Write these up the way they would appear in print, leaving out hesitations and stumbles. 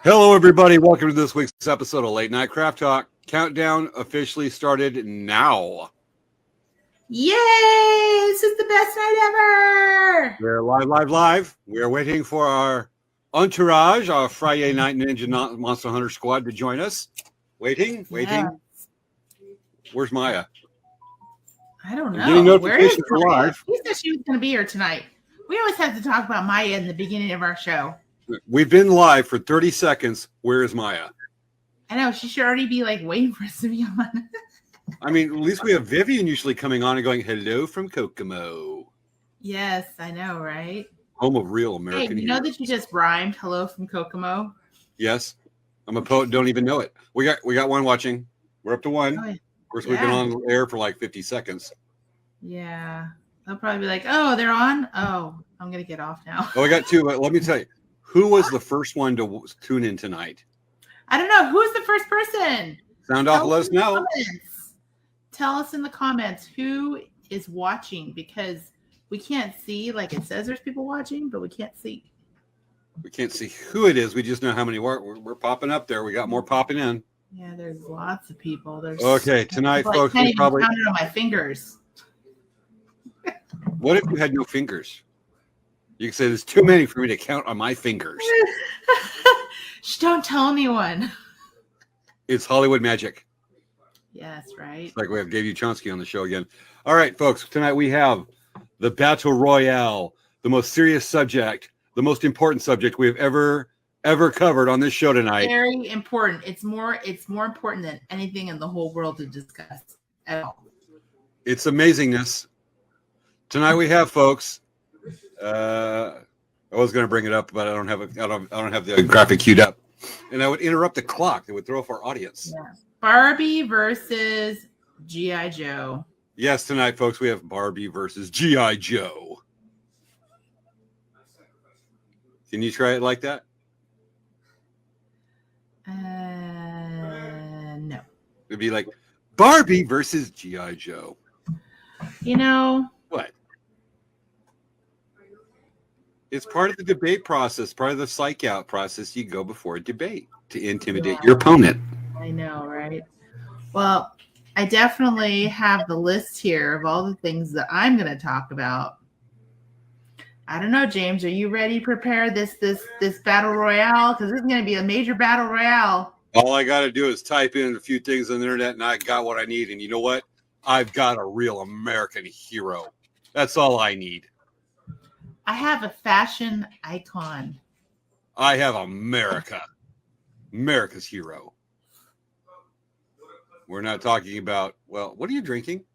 Hello, everybody. Welcome to this week's episode of Late Night Craft Talk. Countdown officially started now. Yay! This is the best night ever! We're live. We're waiting for our entourage, our Friday Night Ninja Monster Hunter squad to join us. Waiting. Yes. Where's Maya? I don't know. Getting notifications for live. She said she was going to be here tonight. We always have to talk about Maya in the beginning of our show. We've been live for 30 seconds. Where is Maya? I know. She should already be like waiting for us to be on. I mean, at least we have Vivian usually coming on and going, hello from Kokomo. Yes, I know, right? Home of real American Hey, you know heroes. that you just rhymed hello from Kokomo? Yes. I'm a poet, don't even know it. We got one watching. We're up to one. Oh, yeah. Of course, we've been on air for like 50 seconds. Yeah. They'll probably be like, oh, they're on? Oh, I'm going to get off now. Oh, I got two, but let me tell you. Who was the first one to tune in tonight? I don't know. Who's the first person? Sound off, let us know. Tell us in the comments who is watching, because we can't see. Like, it says there's people watching, but we can't see. We can't see who it is. We just know how many we're popping up there. We got more popping in. Yeah, there's lots of people. There's okay, tonight, folks, I can't we even probably count it on my fingers. What if you had no fingers? You could say there's too many for me to count on my fingers. Shh, don't tell anyone. It's Hollywood magic. Yes, right. It's like we have Dave Uchonsky on the show again. All right, folks, tonight we have the Battle Royale, the most serious subject, the most important subject we have ever covered on this show tonight. Very important. It's more important than anything in the whole world to discuss at all. It's amazingness. Tonight we have, folks. I was going to bring it up, but I don't have the graphic queued up, and I would interrupt the clock. It would throw off our audience. Yeah. Barbie versus G.I. Joe. Yes, tonight, folks, we have Barbie versus G.I. Joe. Can you try it like that? No. It'd be like Barbie versus G.I. Joe. You know what? It's part of the debate process, part of the psych out process. You go before a debate to intimidate your opponent. I know, right? Well, I definitely have the list here of all the things that I'm going to talk about. I don't know, James. Are you ready to prepare this battle royale? Because this is going to be a major battle royale. All I got to do is type in a few things on the internet, and I got what I need. And you know what? I've got a real American hero. That's all I need. I have a fashion icon. I have America. America's hero. We're not talking about, well, what are you drinking?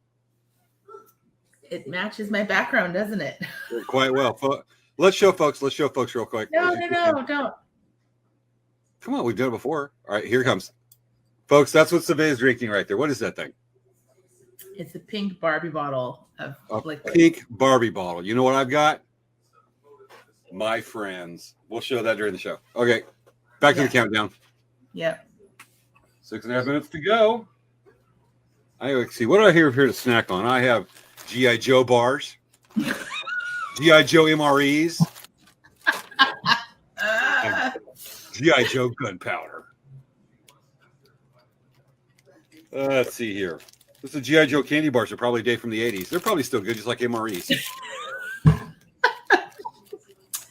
It matches my background, doesn't it? Quite well. Let's show folks real quick. No, don't. Come on, we've done it before. All right, here it comes. Folks, that's what Svea's drinking right there. What is that thing? It's a pink Barbie bottle of liquid. Pink Barbie bottle. You know what I've got? My friends. We'll show that during the show. Okay, back to the countdown. Yep. 6.5 minutes to go. See, what do I have here to snack on? I have G.I. Joe bars, G.I. Joe MREs, and G.I. Joe gunpowder. Let's see here. This is G.I. Joe candy bars. They're probably a day from the 80s. They're probably still good, just like MREs.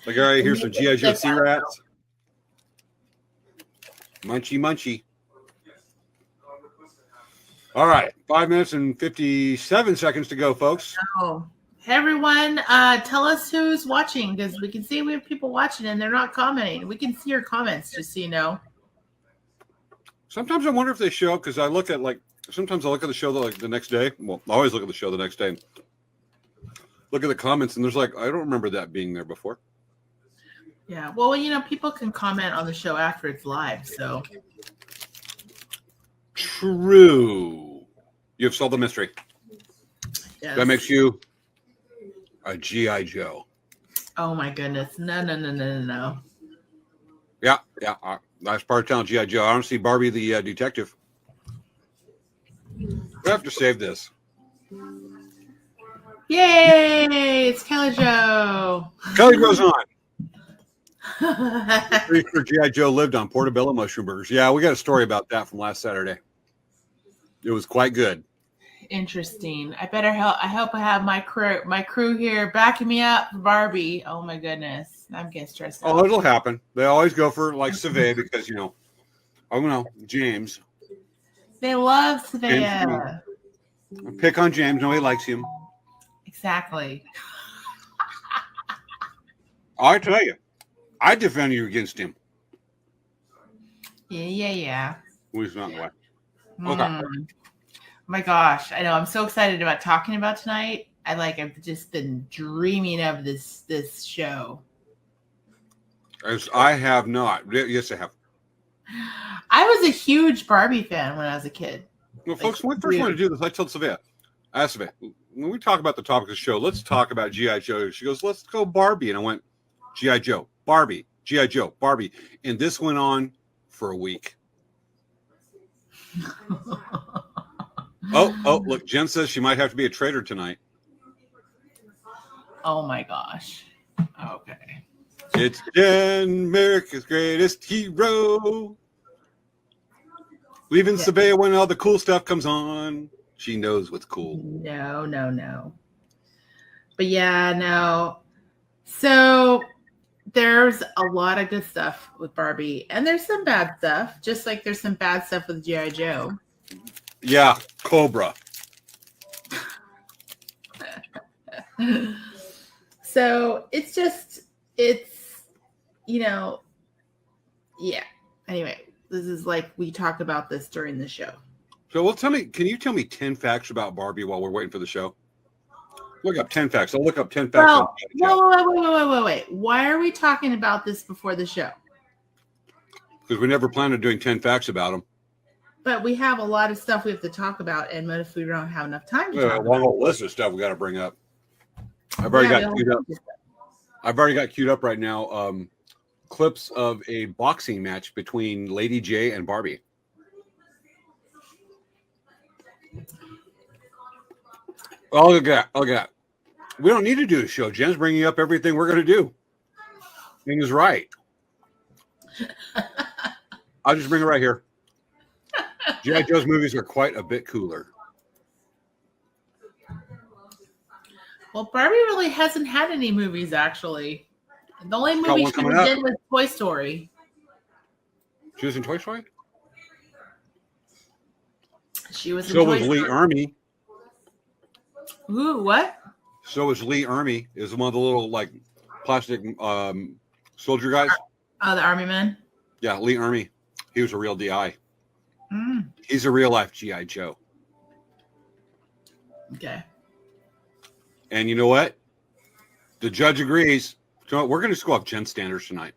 Like, all right, here's some G.I. Joe Sea Rats. Munchy. All right, 5 minutes and 57 seconds to go, folks. Oh, hey everyone, tell us who's watching, because we can see we have people watching and they're not commenting. We can see your comments, just so you know. Sometimes I wonder if they show, because sometimes I look at the show the next day. Well, I always look at the show the next day. Look at the comments, and there's I don't remember that being there before. Yeah, well, people can comment on the show after it's live, so. True. You've solved the mystery. Yes. That makes you a G.I. Joe. Oh, my goodness. No. Yeah. That's part of town, G.I. Joe. I don't see Barbie the detective. We have to save this. Yay! It's Kelly Joe. Kelly goes on. Pretty sure G.I. Joe lived on portobello mushroom burgers. Yeah, we got a story about that from last Saturday. It was quite good. Interesting. I hope I have my crew here backing me up for Barbie. Oh my goodness. I'm getting stressed out. Oh, it'll happen. They always go for like Svea because James. They love Svea. Pick on James. Nobody likes him. Exactly. I tell you, I defend you against him. Yeah. He's not the way. Okay. Oh my gosh, I know. I'm so excited about talking about tonight. I've just been dreaming of this show. As I have not. Yes, I have. I was a huge Barbie fan when I was a kid. Well, folks, when we first wanted to do this, I told Svea, I asked Svea, when we talk about the topic of the show, let's talk about G.I. Joe. She goes, let's go Barbie. And I went, G.I. Joe, Barbie, G.I. Joe, Barbie. And this went on for a week. Oh, look, Jen says she might have to be a traitor tonight. Oh my gosh. Okay. It's Jen, America's greatest hero. Leaving Svea when all the cool stuff comes on. She knows what's cool. No. But yeah, no. So there's a lot of good stuff with Barbie, and there's some bad stuff, just like there's some bad stuff with G.I. Joe. Yeah, Cobra. So it's yeah. Anyway, this is like we talk about this during the show. So, can you tell me 10 facts about Barbie while we're waiting for the show? Look up 10 facts. I'll look up 10 facts. Wait. Why are we talking about this before the show? Because we never planned on doing 10 facts about them. But we have a lot of stuff we have to talk about, and what if we don't have enough time to talk about? A long list of stuff we got to bring up. I've already got queued up. I've already got queued up right now. Clips of a boxing match between Lady J and Barbie. Oh, look at that. We don't need to do a show. Jen's bringing up everything we're going to do. Thing is right. I'll just bring it right here. G.I. Joe's movies are quite a bit cooler. Well, Barbie really hasn't had any movies, actually. The only movie she did was Toy Story. She was in Toy Story? She was in Toy Story. So was Lee Ermey. Ooh, what? So is Lee Ermey. Is one of the little, like, plastic soldier guys. Oh, the army man? Yeah, Lee Ermey. He was a real DI. He's a real-life G.I. Joe. Okay. And you know what? The judge agrees. So we're going to go off Jen standards tonight.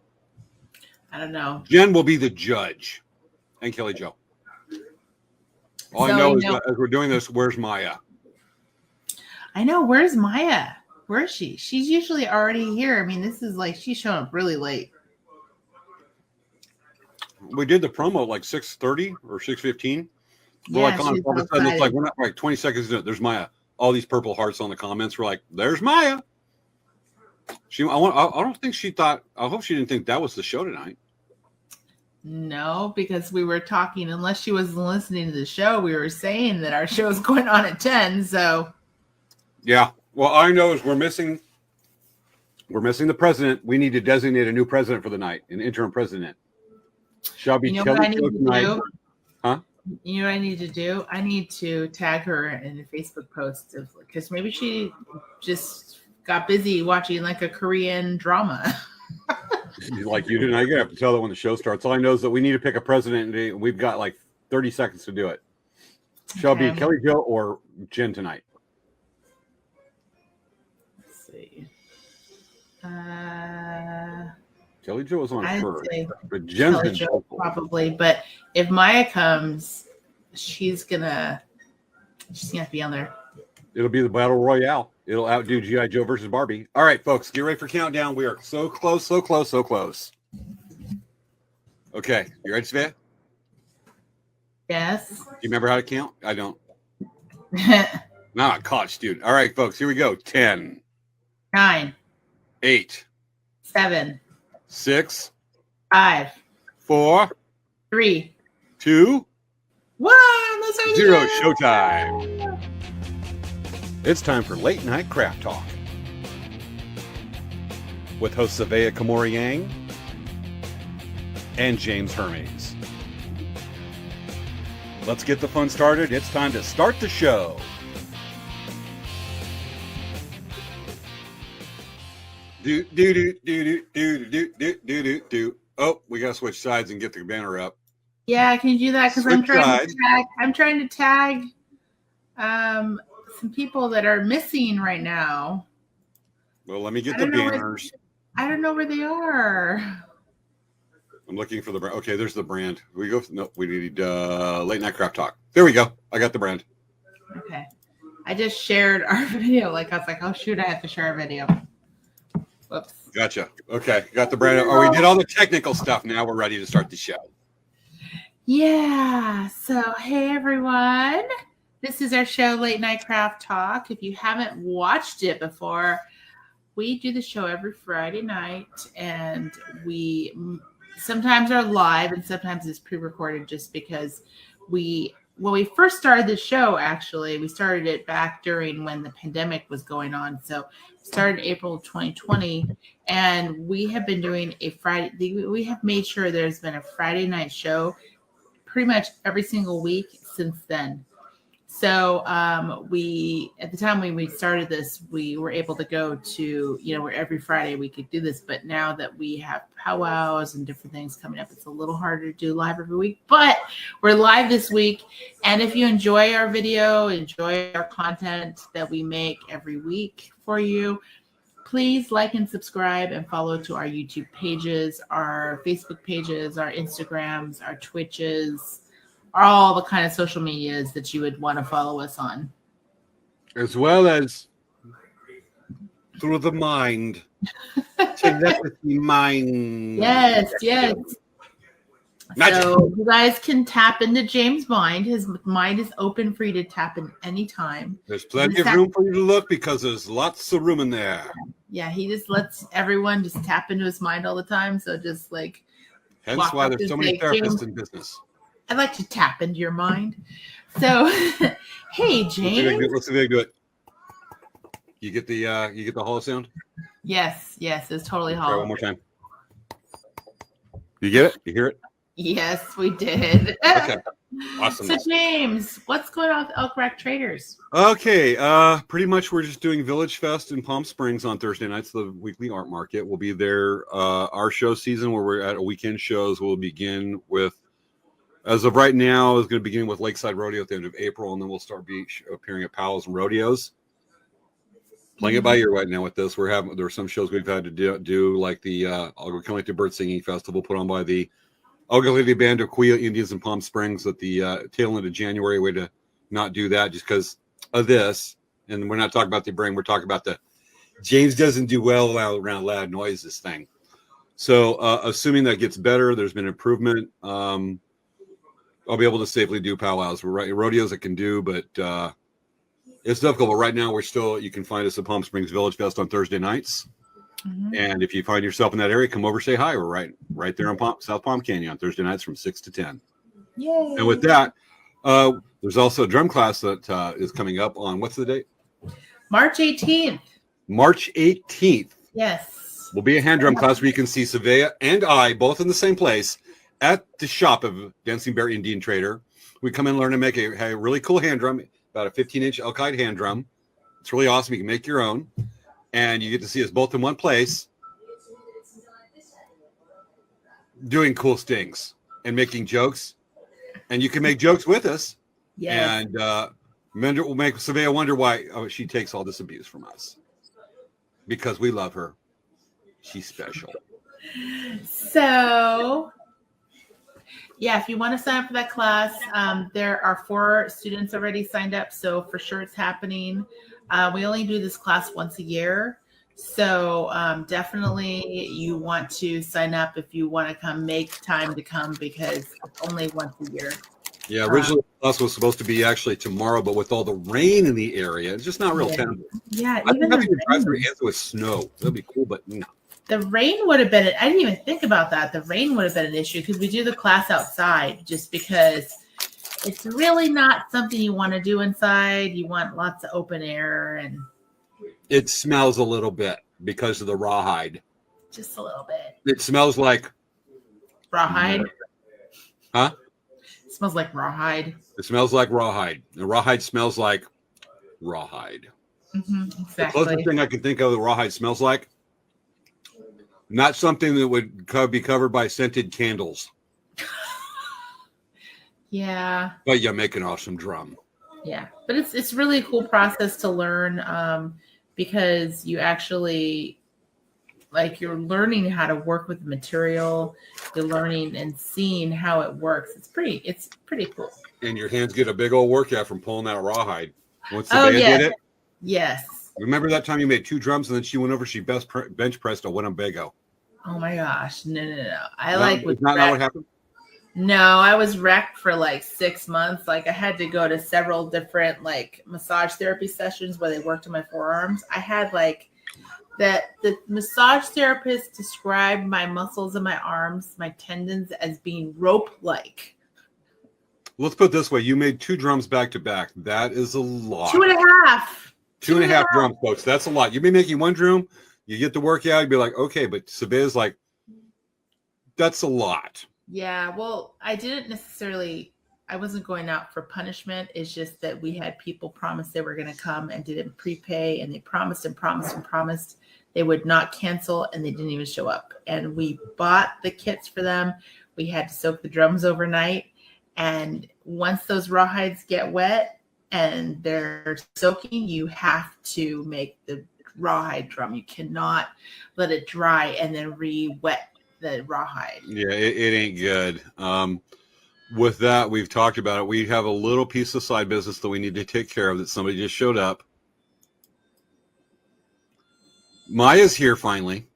I don't know. Jen will be the judge. And Kelly Jo. All I know is that as we're doing this, where's Maya? I know. Where's Maya? Where is she? She's usually already here. I mean, this is like she's showing up really late. We did the promo at like 6:30 or 6:15. We're Yeah, like on all of a sudden, it's like we're not like 20 seconds into it. There's Maya. All these purple hearts on the comments. We're like, there's Maya. I don't think she thought. I hope she didn't think that was the show tonight. No, because we were talking. Unless she was listening to the show, we were saying that our show is going on at 10. So. Yeah. Well, all I know is we're missing the president. We need to designate a new president for the night, an interim president. Shall be Kelly what I need to tonight. Do? Huh? You know what I need to do? I need to tag her in a Facebook post because maybe she just got busy watching like a Korean drama. Like you didn't. I have to tell that when the show starts. All I know is that we need to pick a president, and we've got like 30 seconds to do it. Shall be Kelly Jo or Jen tonight. Let's see. Kelly Jo was on first, but Jen's Kelly Jo probably. But if Maya comes, she's gonna be on there. It'll be the battle royale. It'll outdo G.I. Joe versus Barbie. All right, folks, get ready for countdown. We are so close, so close, so close. Okay, you ready, Svea? Yes. Do you remember how to count? I don't. Not a college student. All right, folks, here we go. 10, 9, 8, 7, 6, 5, 4, 3, 2, 1. Let's start the 0. show. Showtime. It's time for Late Night Craft Talk with hosts Svea Yang and James Hermes. Let's get the fun started. It's time to start the show. Do. Oh, we gotta switch sides and get the banner up. Yeah, can you do that? Because I'm Switch trying sides. to tag. I'm trying to tag some people that are missing right now. Well, let me get I the don't know banners. I don't know where they are. I'm looking for the brand. Okay, there's the brand. We go. No, we need Late Night Craft Talk. There we go. I got the brand. Okay. I just shared our video. I was like, oh shoot, I have to share a video. Whoops. Gotcha. Okay, got the brand. Oh, we did all the technical stuff. Now we're ready to start the show. Yeah. So hey everyone. This is our show, Late Night Craft Talk. If you haven't watched it before, we do the show every Friday night, and we sometimes are live and sometimes it's pre-recorded just because when we first started the show, actually, we started it back during when the pandemic was going on. So it started April 2020, and we have been doing a Friday. We have made sure there's been a Friday night show pretty much every single week since then. So we, at the time when we started this, we were able to go to, where every Friday we could do this. But now that we have powwows and different things coming up, it's a little harder to do live every week. But we're live this week. And if you enjoy our video, enjoy our content that we make every week for you, please like and subscribe and follow to our YouTube pages, our Facebook pages, our Instagrams, our Twitches, all the kind of social medias that you would want to follow us on. As well as through the mind. Telepathy mind. Yes. Magic. So you guys can tap into James' mind. His mind is open for you to tap in anytime. There's plenty of room for you to look because there's lots of room in there. Yeah, he just lets everyone just tap into his mind all the time. So just like hence why there's so many therapists in business. I'd like to tap into your mind. So, hey, James. Let's see if I can do it. You get the hollow sound? Yes, it's totally hollow. Try one more time. You get it? You hear it? Yes, we did. Okay. Awesome. So, James, what's going on with Elk Rack Traders? Okay. Pretty much we're just doing Village Fest in Palm Springs on Thursday nights, the weekly art market. We'll be there. Our show season where we're at weekend shows will begin with, as of right now, is going to begin with Lakeside Rodeo at the end of April, and then we'll start appearing at Powell's and Rodeos. Playing it by ear right now with this. There are some shows we've had to do like the Algonquin Bird Singing Festival put on by the Algonquin Band of Kuya Indians in Palm Springs at the tail end of January. Way to not do that just because of this. And we're not talking about the brain. We're talking about the James doesn't do well around loud noises thing. So assuming that gets better, there's been improvement. I'll be able to safely do powwows. We're rodeos I can do, but it's difficult. But right now, you can find us at Palm Springs Village Fest on Thursday nights. Mm-hmm. And if you find yourself in that area, come over, say hi. We're right there on South Palm Canyon on Thursday nights from 6 to 10. Yay. And with that, there's also a drum class that is coming up on, what's the date? March 18th. March 18th. Yes. Will be a hand drum class where you can see Svea and I both in the same place at the shop of Dancing Bear Indian Trader. We come in and learn to make a really cool hand drum, about a 15-inch elk-hide hand drum. It's really awesome. You can make your own. And you get to see us both in one place doing cool stings and making jokes. And you can make jokes with us. Yes. And Mender will make Svea wonder why she takes all this abuse from us. Because we love her. She's special. So, yeah, if you want to sign up for that class, there are 4 students already signed up. So for sure it's happening. We only do this class once a year. So definitely you want to sign up if you want to make time to come because it's only once a year. Yeah, originally the class was supposed to be actually tomorrow, but with all the rain in the area, it's just not real tenable. Yeah, I think having to drive through Anthony with snow. That'd be cool, but no. The rain would have been, I didn't even think about that. The rain would have been an issue because we do the class outside just because it's really not something you want to do inside. You want lots of open air and It smells a little bit because of the rawhide. just a little bit. It smells like Rawhide? Huh? It smells like rawhide. It smells like rawhide. The rawhide smells like rawhide. Mm-hmm, The closest exactly. thing I can think of the rawhide smells like, not something that would be covered by scented candles, Yeah. but you make an awesome drum. Yeah. But it's really a cool process to learn because you actually like you're learning how to work with the material, you're learning and seeing how it works. It's pretty cool. And your hands get a big old workout from pulling that rawhide. Once Oh, Svea yeah. did it, Yes. remember that time you made 2 drums and then she went over, she bench pressed a Winnebago. Oh my gosh. No. Is not what happened? No, I was wrecked for like 6 months. Like I had to go to several different like massage therapy sessions where they worked on my forearms. I had like that the massage therapist described my muscles in my arms, my tendons as being rope-like. Let's put it this way. You made 2 drums back to back. That is a lot. 2.5. 2.5 drums, folks. That's a lot. You've been making 1 drum. You get the workout. You'd be like, okay, but Sabea's like, that's a lot. Yeah, well, I wasn't going out for punishment. It's just that we had people promise they were going to come and didn't prepay, and they promised and promised and promised they would not cancel, and they didn't even show up. And we bought the kits for them. We had to soak the drums overnight. And once those rawhides get wet and they're soaking, you have to make the rawhide drum. You cannot let it dry and then re-wet the rawhide. Yeah, it ain't good. With that, we've talked about it. We have a little piece of side business that we need to take care of that somebody just showed up. Maya's here finally.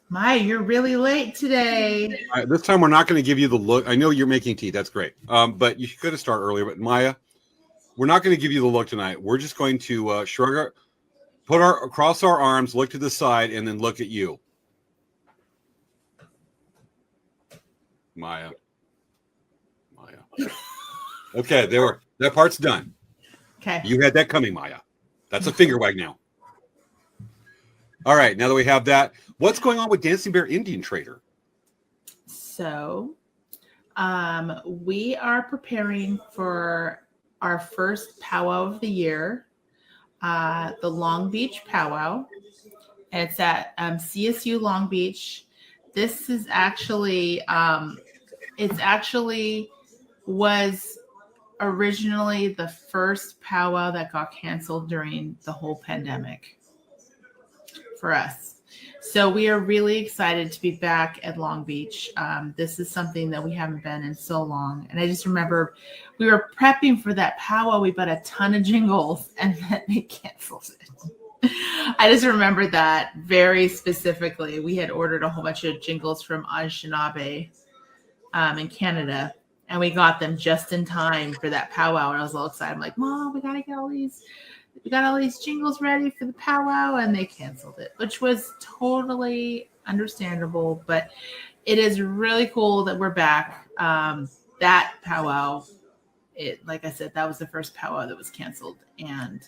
Maya, you're really late today. This time we're not going to give you the look. I know you're making tea. That's great. But you could have started earlier. But Maya, we're not going to give you the look tonight. We're just going to cross our arms, look to the side, and then look at you. Maya. Okay, that part's done. Okay. You had that coming, Maya. That's a finger wag now. All right, now that we have that, what's going on with Dancing Bear Indian Trader? So, we are preparing for our first powwow of the year, the Long Beach powwow. It's at CSU Long Beach. This is actually, was originally the first powwow that got canceled during the whole pandemic for us. So we are really excited to be back at Long Beach. This is something that we haven't been in so long. And I just remember we were prepping for that powwow. We bought a ton of jingles and then they canceled it. I just remember that very specifically. We had ordered a whole bunch of jingles from Anishinaabe in Canada, and we got them just in time for that powwow. And I was all excited. I'm like, Mom, we got all these jingles ready for the powwow, and they canceled it, which was totally understandable. But it is really cool that we're back. That powwow, like I said, that was the first powwow that was canceled. And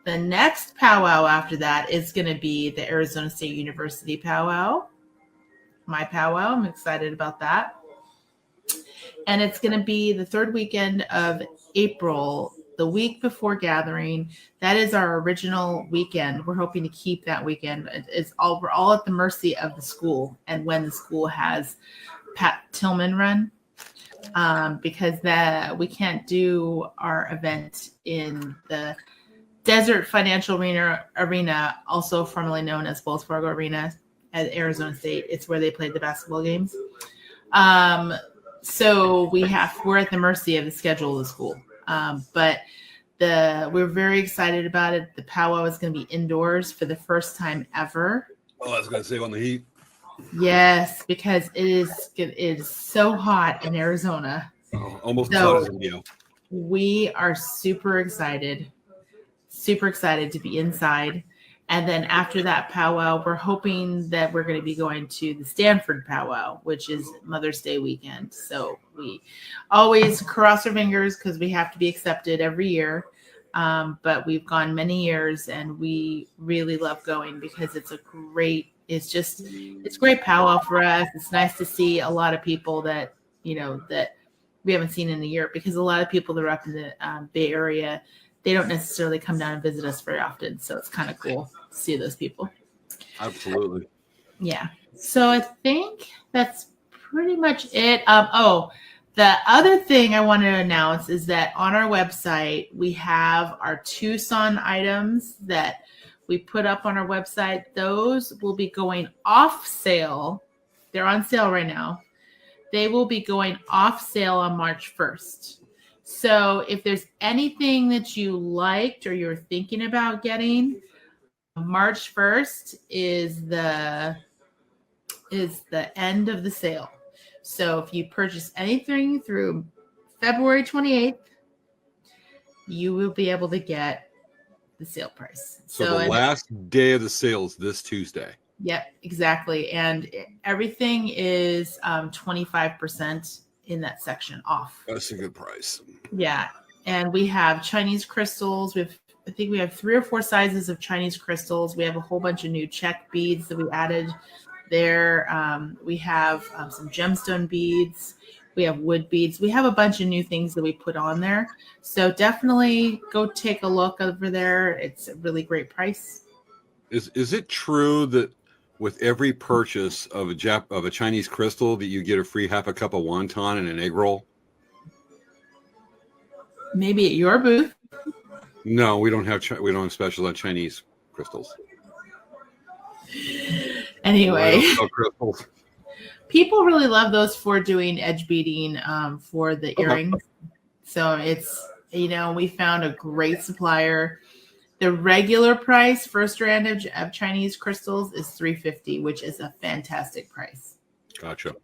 the next powwow after that is going to be the Arizona State University powwow. My powwow. I'm excited about that. And it's going to be the third weekend of April, the week before Gathering. That is our original weekend. We're hoping to keep that weekend. We're all at the mercy of the school and when the school has Pat Tillman run, because we can't do our event in the Desert Financial Arena, also formerly known as Wells Fargo Arena at Arizona State. It's where they played the basketball games. So we're at the mercy of the schedule of the school. But we're very excited about it. The powwow is going to be indoors for the first time ever. Oh, I was going to say on the heat. Yes, because it is so hot in Arizona. Oh, almost as hot as Indio. We are super excited to be inside. And then after that powwow, we're hoping that we're going to be going to the Stanford powwow, which is Mother's Day weekend. So we always cross our fingers because we have to be accepted every year. But we've gone many years and we really love going because it's great powwow for us. It's nice to see a lot of people that, that we haven't seen in a year, because a lot of people that are up in the Bay Area, they don't necessarily come down and visit us very often. So it's kind of cool to see those people. Absolutely. Yeah. So I think that's pretty much it. The other thing I want to announce is that on our website, we have our Tucson items that we put up on our website. Those will be going off sale. They're on sale right now. They will be going off sale on March 1st. So if there's anything that you liked or you're thinking about getting, March 1st is the end of the sale. So if you purchase anything through February 28th, you will be able to get the sale price. So the last day of the sale is this Tuesday. Yep, exactly. And everything is 25% in that section off. That's a good price. Yeah. And we have Chinese crystals. I think we have 3 or 4 sizes of Chinese crystals. We have a whole bunch of new check beads that we added there. We have some gemstone beads. We have wood beads. We have a bunch of new things that we put on there. So definitely go take a look over there. It's a really great price. Is it true that with every purchase of a Chinese crystal that you get a free half a cup of wonton and an egg roll? Maybe at your booth. No, we don't have special on Chinese crystals. Anyway, crystals. People really love those for doing edge beading for the earrings. So it's, we found a great supplier. The regular price for a strand of Chinese crystals is $350, which is a fantastic price. Gotcha.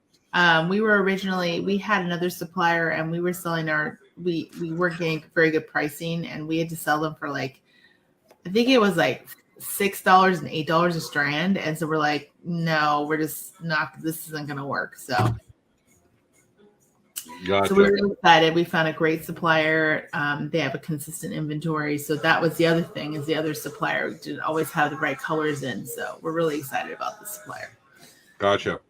We had another supplier and we were selling we weren't getting very good pricing, and we had to sell them for I think it was $6 and $8 a strand. And so we're like, no, we're just not, this isn't going to work. So, gotcha. So we were really excited. We found a great supplier. They have a consistent inventory. So that was the other thing, is the other supplier didn't always have the right colors in. So we're really excited about the supplier. Gotcha.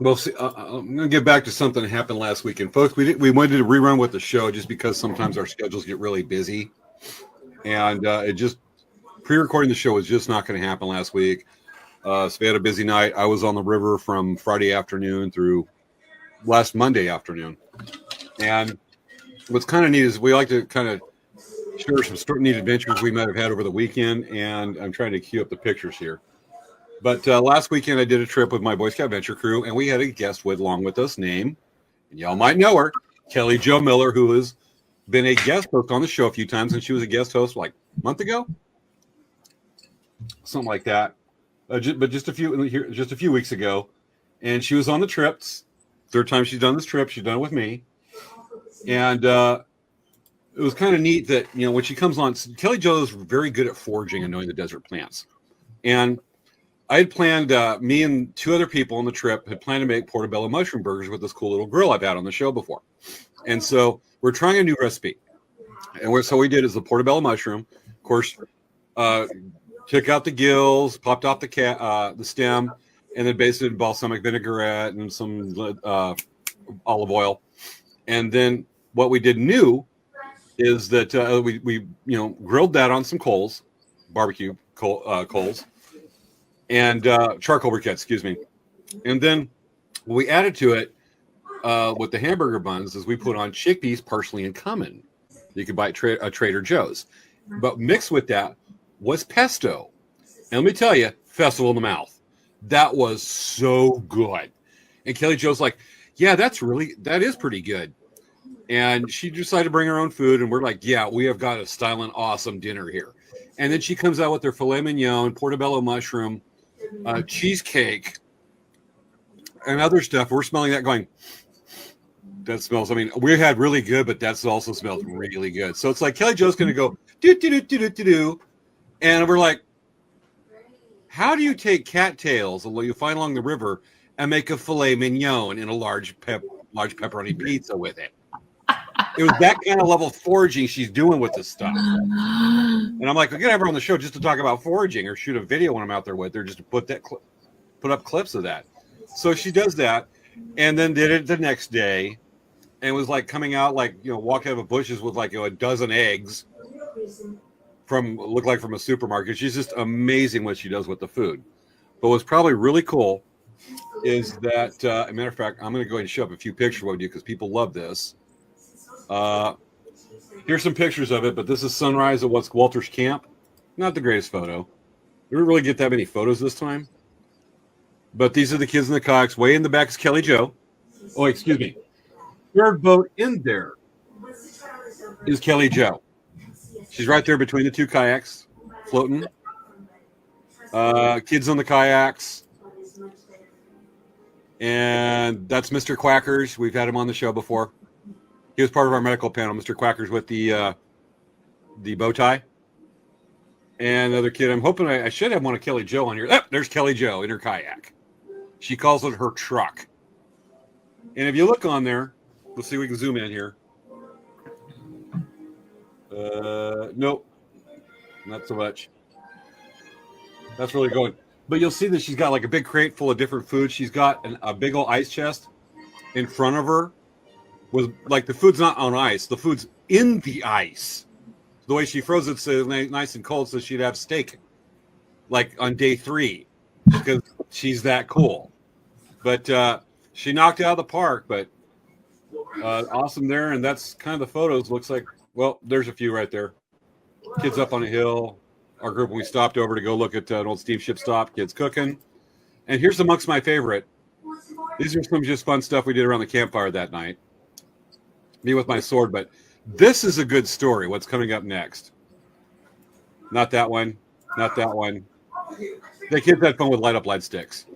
Well, see, I'm going to get back to something that happened last weekend. Folks, we wanted to rerun with the show just because sometimes our schedules get really busy. And pre-recording the show was just not going to happen last week. So we had a busy night. I was on the river from Friday afternoon through last Monday afternoon. And what's kind of neat is we like to kind of share some neat adventures we might have had over the weekend. And I'm trying to queue up the pictures here. But last weekend I did a trip with my Boy Scout Venture crew, and we had a guest along with us named, and y'all might know her, Kelly Jo Miller, who has been a guest host on the show a few times, and she was a guest host a month ago, something like that. Just a few weeks ago, and she was on the trips. Third time she's done this trip. She's done it with me, and it was kind of neat that when she comes on, Kelly Jo is very good at foraging and knowing the desert plants, and I had planned, me and 2 other people on the trip had planned to make portobello mushroom burgers with this cool little grill I've had on the show before. And so we're trying a new recipe. And so we did is the portobello mushroom. Of course, took out the gills, popped off the stem, and then basted it in balsamic vinaigrette and some olive oil. And then what we did new is that we grilled that on some coals, barbecue coals. And charcoal briquette, excuse me. And then what we added to it with the hamburger buns is we put on chickpeas, parsley, and cumin. You can buy at Trader Joe's. But mixed with that was pesto. And let me tell you, festival in the mouth. That was so good. And Kelly Jo's like, yeah, that is pretty good. And she decided to bring her own food. And we're like, yeah, we have got a styling awesome dinner here. And then she comes out with her filet mignon, portobello mushroom, cheesecake, and other stuff. We're smelling that going, that smells, we had really good, but that also smells really good. So it's like Kelly Jo's going to go, do. And we're like, how do you take cattails that you find along the river and make a filet mignon in a large pepperoni pizza with it? It was that kind of level of foraging she's doing with this stuff. And I'm like, we gotta have her on the show just to talk about foraging or shoot a video when I'm out there with her, just to put up clips of that. So she does that, and then did it the next day, and was like coming out like, you know, walking out of bushes with like, you know, a dozen eggs looked like from a supermarket. She's just amazing what she does with the food. But what's probably really cool is that, as a matter of fact, I'm going to go ahead and show up a few pictures with you because people love this. Here's some pictures of it, but this is sunrise at what's Walter's camp. Not the greatest photo. We didn't really get that many photos this time. But these are the kids in the kayaks. Way in the back is Kelly Jo. Oh, excuse me. Third boat in there is Kelly Jo. She's right there between the two kayaks, floating. Kids on the kayaks. And that's Mr. Quackers. We've had him on the show before. He was part of our medical panel, Mr. Quackers with the bow tie. And another kid, I'm hoping I should have one of Kelly Jo on here. Oh, there's Kelly Jo in her kayak. She calls it her truck. And if you look on there, let's see if we can zoom in here. Nope, not so much. That's really going. But you'll see that she's got like a big crate full of different food. She's got a big old ice chest in front of her with like the food's not on ice. The food's in the ice. The way she froze it's nice and cold so she'd have steak like on day 3 because she's that cool. But she knocked it out of the park, but awesome there. And that's kind of the photos. Looks like, well, there's a few right there. Kids up on a hill. Our group, when we stopped over to go look at an old steamship stop, kids cooking. And here's amongst my favorite. These are some just fun stuff we did around the campfire that night. Me with my sword, but this is a good story. What's coming up next? Not that one. Not that one. The kids had fun with light up light sticks.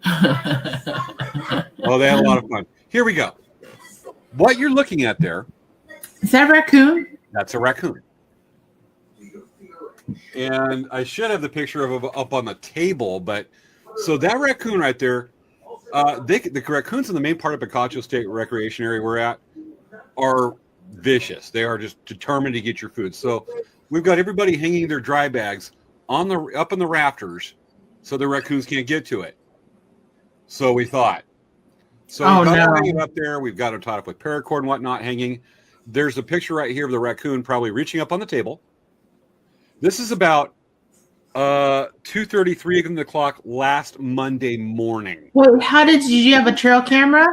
Oh, they had a lot of fun. Here we go. What you're looking at there. Is that a raccoon? That's a raccoon. And I should have the picture of it up on the table, but so that raccoon right there, the raccoons in the main part of Picacho State Recreation Area we're at are vicious. They are just determined to get your food. So we've got everybody hanging their dry bags up in the rafters so the raccoons can't get to it. So we thought. So we've got them hanging up there. We've got them tied up with paracord and whatnot hanging. There's a picture right here of the raccoon probably reaching up on the table. This is about 2:33 on the clock last Monday morning. Wait, did you have a trail camera?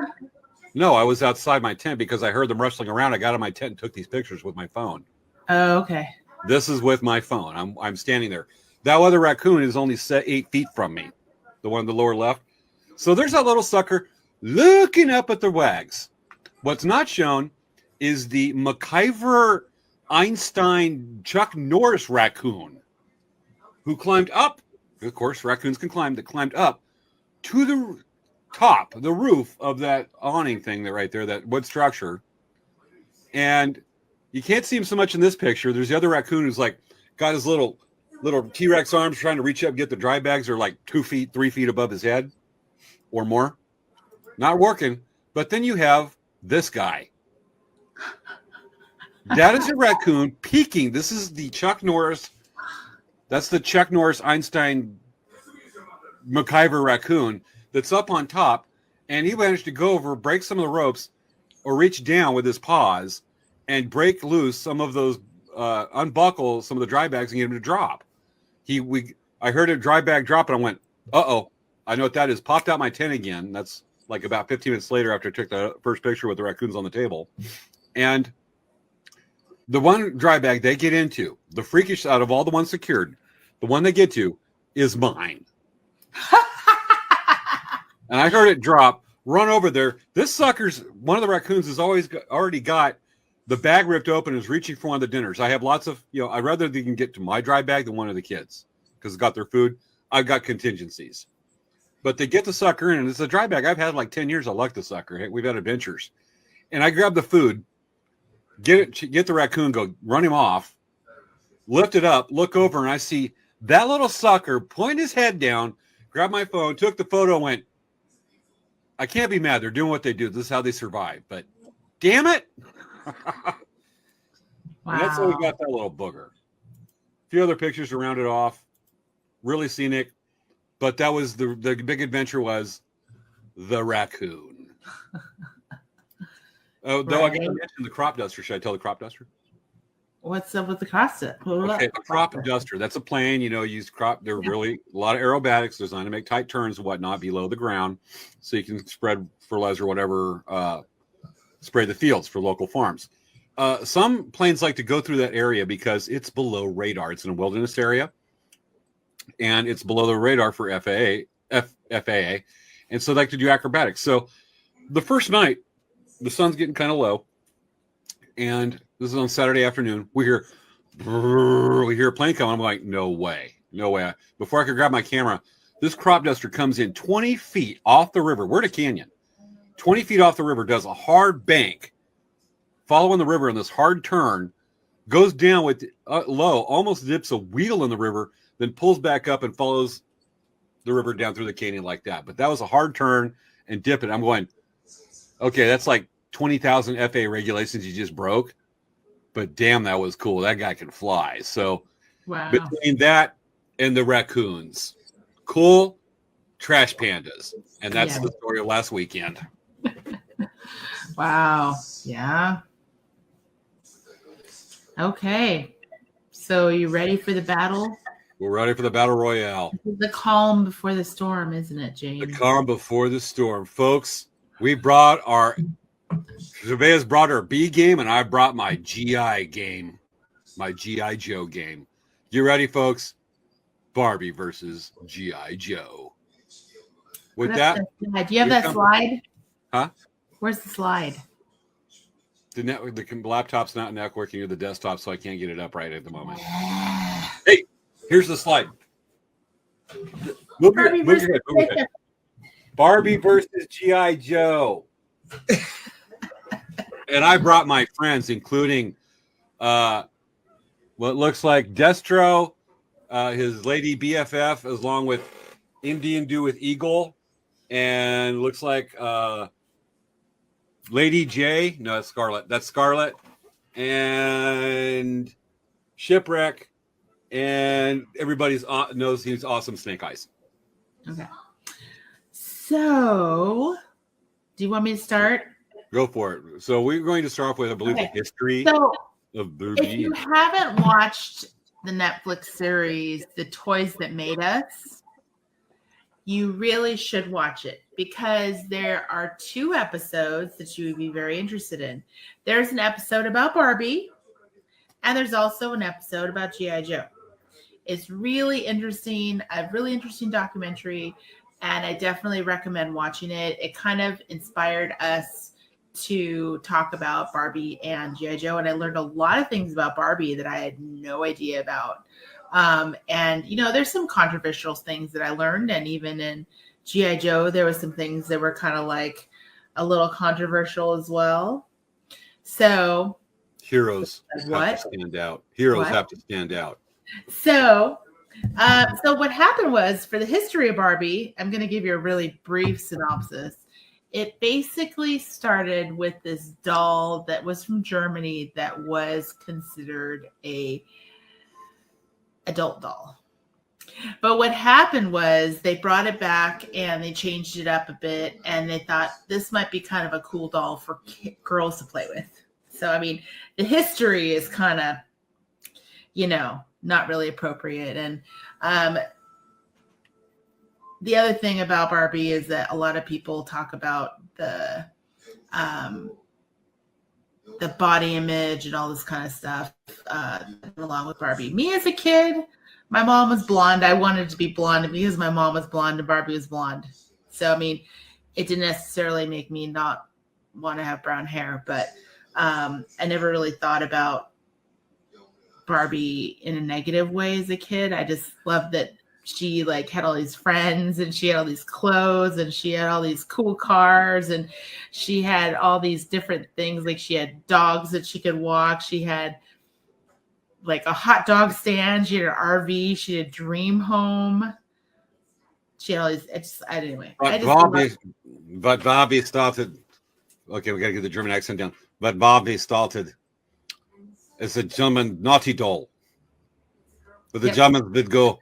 No, I was outside my tent because I heard them rustling around. I got in my tent and took these pictures with my phone. Oh, okay. This is with my phone. I'm standing there. That other raccoon is only 8 feet from me, the one in the lower left. So there's that little sucker looking up at the wags. What's not shown is the MacIver Einstein Chuck Norris raccoon who climbed up. Of course, raccoons can climb. That climbed up to the top, the roof of that awning thing that right there, that wood structure. And you can't see him so much in this picture. There's the other raccoon who's like got his little T-Rex arms trying to reach up and get the dry bags. Are like 2 feet, 3 feet above his head or more. Not working. But then you have this guy. That is a raccoon peeking. This is the Chuck Norris. That's the Chuck Norris Einstein MacIver raccoon that's up on top. And he managed to go over, break some of the ropes, or reach down with his paws and break loose some of those, unbuckle some of the dry bags and get him to drop. I heard a dry bag drop and I went, uh-oh, I know what that is. Popped out my tent again. That's like about 15 minutes later after I took the first picture with the raccoons on the table. And the one dry bag they get into, the freakish out of all the ones secured, the one they get to is mine. And I heard it drop, run over there. This one of the raccoons has already got the bag ripped open and is reaching for one of the dinners. I have lots of, I'd rather they can get to my dry bag than one of the kids because it's got their food. I've got contingencies. But they get the sucker in, and it's a dry bag I've had like 10 years. I like the sucker. Hey, we've had adventures. And I grab the food, get the raccoon, go run him off. lift it up, look over, and I see that little sucker point his head down, grab my phone, took the photo, and went, I can't be mad. They're doing what they do. This is how they survive. But damn it. And that's how we got that little booger. A few other pictures to round it off. Really scenic. But that was the big adventure was the raccoon. Oh, though I got to mention the crop duster. Should I tell the crop duster? What's up with the crop duster? Okay, a crop duster. That's a plane, use crop. They're really a lot of aerobatics designed to make tight turns and whatnot below the ground. So you can spread fertilizer or whatever, spray the fields for local farms. Some planes like to go through that area because it's below radar. It's in a wilderness area, and it's below the radar for FAA, and so they like to do acrobatics. So the first night, the sun's getting kind of low, and this is on Saturday afternoon. We hear a plane coming. I'm like, no way. Before I could grab my camera, this crop duster comes in 20 feet off the river. We're in a canyon. 20 feet off the river, does a hard bank, following the river in this hard turn, goes down with low, almost dips a wheel in the river, then pulls back up and follows the river down through the canyon like that. But that was a hard turn and dip it. I'm going, okay, that's like 20,000 FAA regulations you just broke. But damn, that was cool. That guy can fly. So between that and the raccoons, cool trash pandas. And that's the story of last weekend. Wow. Yeah. Okay. So you ready for the battle? We're ready for the battle royale. The calm before the storm, isn't it, James? The calm before the storm. Folks, we brought Svea's brought her B game, and I brought my GI game, my G.I. Joe game. You ready, folks? Barbie versus G.I. Joe. With that, do you have that slide? Huh? Where's the slide? The laptop's not networking to the desktop, so I can't get it up right at the moment. Hey, here's the slide. Move your head. Barbie versus G.I. Joe. And I brought my friends, including what looks like Destro, his lady BFF, along with Indian Do with Eagle, and looks like Lady J. No, that's Scarlet. That's Scarlet. And Shipwreck. And everybody knows he's awesome Snake Eyes. Okay. So, do you want me to start? Go for it. So we're going to start off with, I believe, the history of Barbie. If you haven't watched the Netflix series, The Toys That Made Us, you really should watch it because there are 2 episodes that you would be very interested in. There's an episode about Barbie, and there's also an episode about G.I. Joe. It's really interesting, a really interesting documentary, and I definitely recommend watching it. It kind of inspired us to talk about Barbie and G.I. Joe, and I learned a lot of things about Barbie that I had no idea about. And there's some controversial things that I learned, and even in G.I. Joe, there was some things that were kind of like a little controversial as well. So heroes have to stand out. Heroes have to stand out. So what happened was, for the history of Barbie, I'm going to give you a really brief synopsis. It basically started with this doll that was from Germany that was considered a adult doll. But what happened was they brought it back and they changed it up a bit, and they thought this might be kind of a cool doll for girls to play with. So, I mean, the history is kind of, not really appropriate. And the other thing about Barbie is that a lot of people talk about the body image and all this kind of stuff along with Barbie. Me as a kid, my mom was blonde. I wanted to be blonde because my mom was blonde and Barbie was blonde. So, I mean, it didn't necessarily make me not want to have brown hair, but I never really thought about Barbie in a negative way as a kid. I just loved that she had all these friends, and she had all these clothes, and she had all these cool cars, and she had all these different things. Like, she had dogs that she could walk. She had like a hot dog stand. She had an RV. She had a dream home. She always, anyway. But Barbie started. Okay, we got to get the German accent down. But Barbie started as a German naughty doll. But the Germans did go,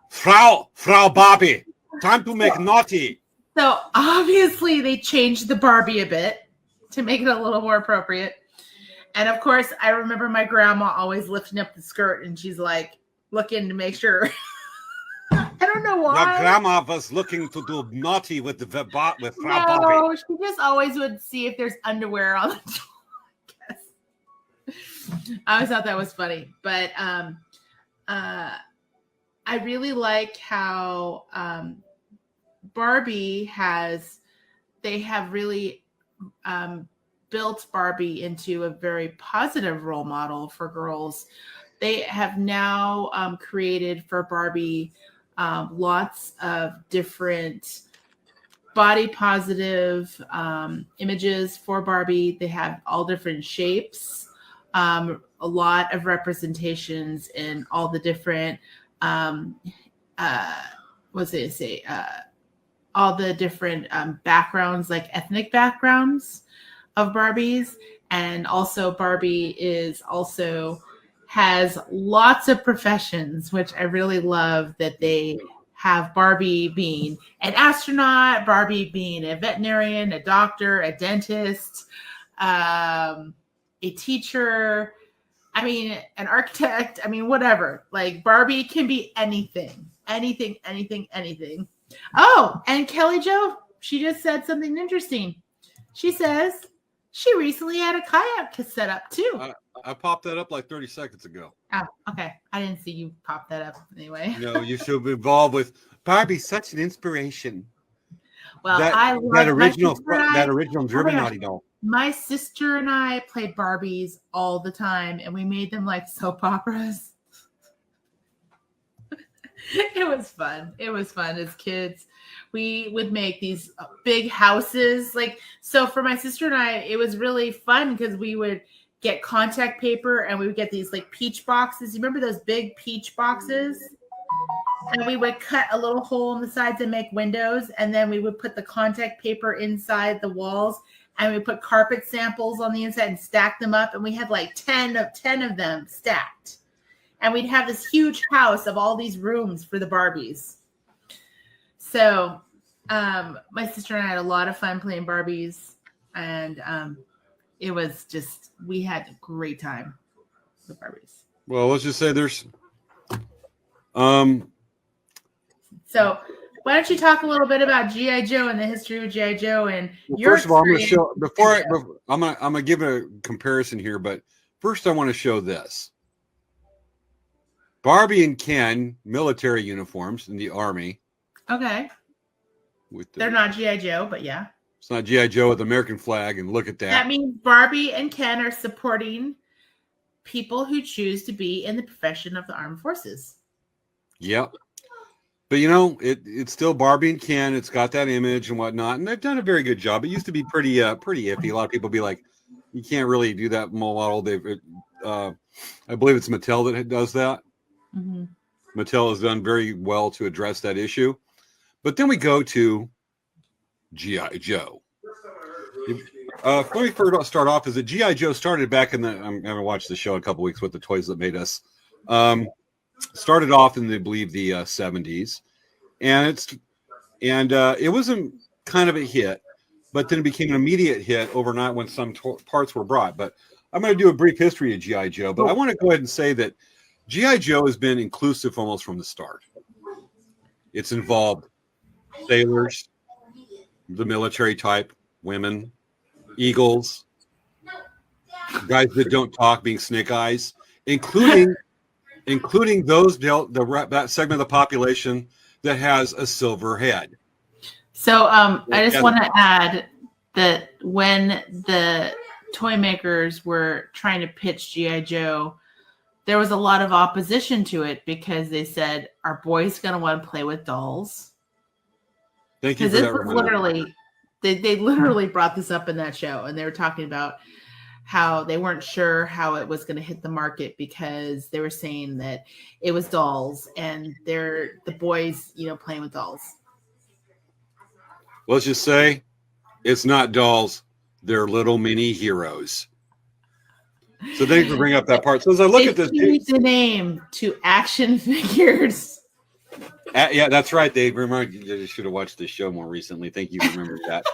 Frau Barbie, time to make naughty. So obviously they changed the Barbie a bit to make it a little more appropriate. And of course, I remember my grandma always lifting up the skirt and she's like looking to make sure. I don't know why. Your grandma was looking to do naughty with Frau Barbie. No, she just always would see if there's underwear on the door, I guess. I always thought that was funny. But I really like how Barbie they have really built Barbie into a very positive role model for girls. They have now created for Barbie lots of different body positive images for Barbie. They have all different shapes, a lot of representations in all the different all the different backgrounds, like ethnic backgrounds of Barbies. And also Barbie has lots of professions, which I really love that they have Barbie being an astronaut, Barbie being a veterinarian, a doctor, a dentist, a teacher, an architect, whatever. Like Barbie can be anything. Oh, and Kelly Jo, she just said something interesting. She says she recently had a kayak set up too. I popped that up like 30 seconds ago. Oh, okay. I didn't see you pop that up anyway. No, you should be involved with Barbie. Such an inspiration. Well, that original German naughty doll. My sister and I played Barbies all the time, and we made them like soap operas. It was fun. It was fun as kids. We would make these big houses. So for my sister and I, it was really fun because we would get contact paper and we would get these like peach boxes. You remember those big peach boxes? And we would cut a little hole in the sides and make windows. And then we would put the contact paper inside the walls and we put carpet samples on the inside and stack them up. And we had like 10 of them stacked. And we'd have this huge house of all these rooms for the Barbies. So my sister and I had a lot of fun playing Barbies. And it was just, we had a great time with Barbies. Well, let's just say there's... So why don't you talk a little bit about G.I. Joe and the history of G.I. Joe and your first of all, I'm going to show... I'm going to give a comparison here, but first I want to show this. Barbie and Ken, military uniforms in the Army. Okay. They're not G.I. Joe, but yeah. It's not G.I. Joe with the American flag, and look at that. That means Barbie and Ken are supporting people who choose to be in the profession of the armed forces. Yep. But, it's still Barbie and Ken. It's got that image and whatnot, and they've done a very good job. It used to be pretty iffy. A lot of people be like, you can't really do that model. I believe it's Mattel that does that. Mm-hmm. Mattel has done very well to address that issue. But then we go to G.I. Joe. Let me first start off is that G.I. Joe started back in I'm going to watch the show in a couple weeks with the toys that made us. Started off in, I believe, the 70s. And it was a kind of a hit, but then it became an immediate hit overnight when some parts were brought. But I'm going to do a brief history of G.I. Joe, but I want to go ahead and say that G.I. Joe has been inclusive almost from the start. It's involved sailors, the military type, women, eagles, guys that don't talk being Snake Eyes, including those that segment of the population that has a silver head. So I just want to add that when the toy makers were trying to pitch G.I. Joe, there was a lot of opposition to it because they said, are boys going to want to play with dolls? Thank you for that reminder. They literally brought this up in that show, and they were talking about how they weren't sure how it was going to hit the market because they were saying that it was dolls and they're the boys, playing with dolls. Let's just say it's not dolls. They're little mini heroes. So thanks for bringing up that part. So as I look at this, changed the name to action figures. Yeah, that's right. They remember you should have watched this show more recently. Thank you for remembering that.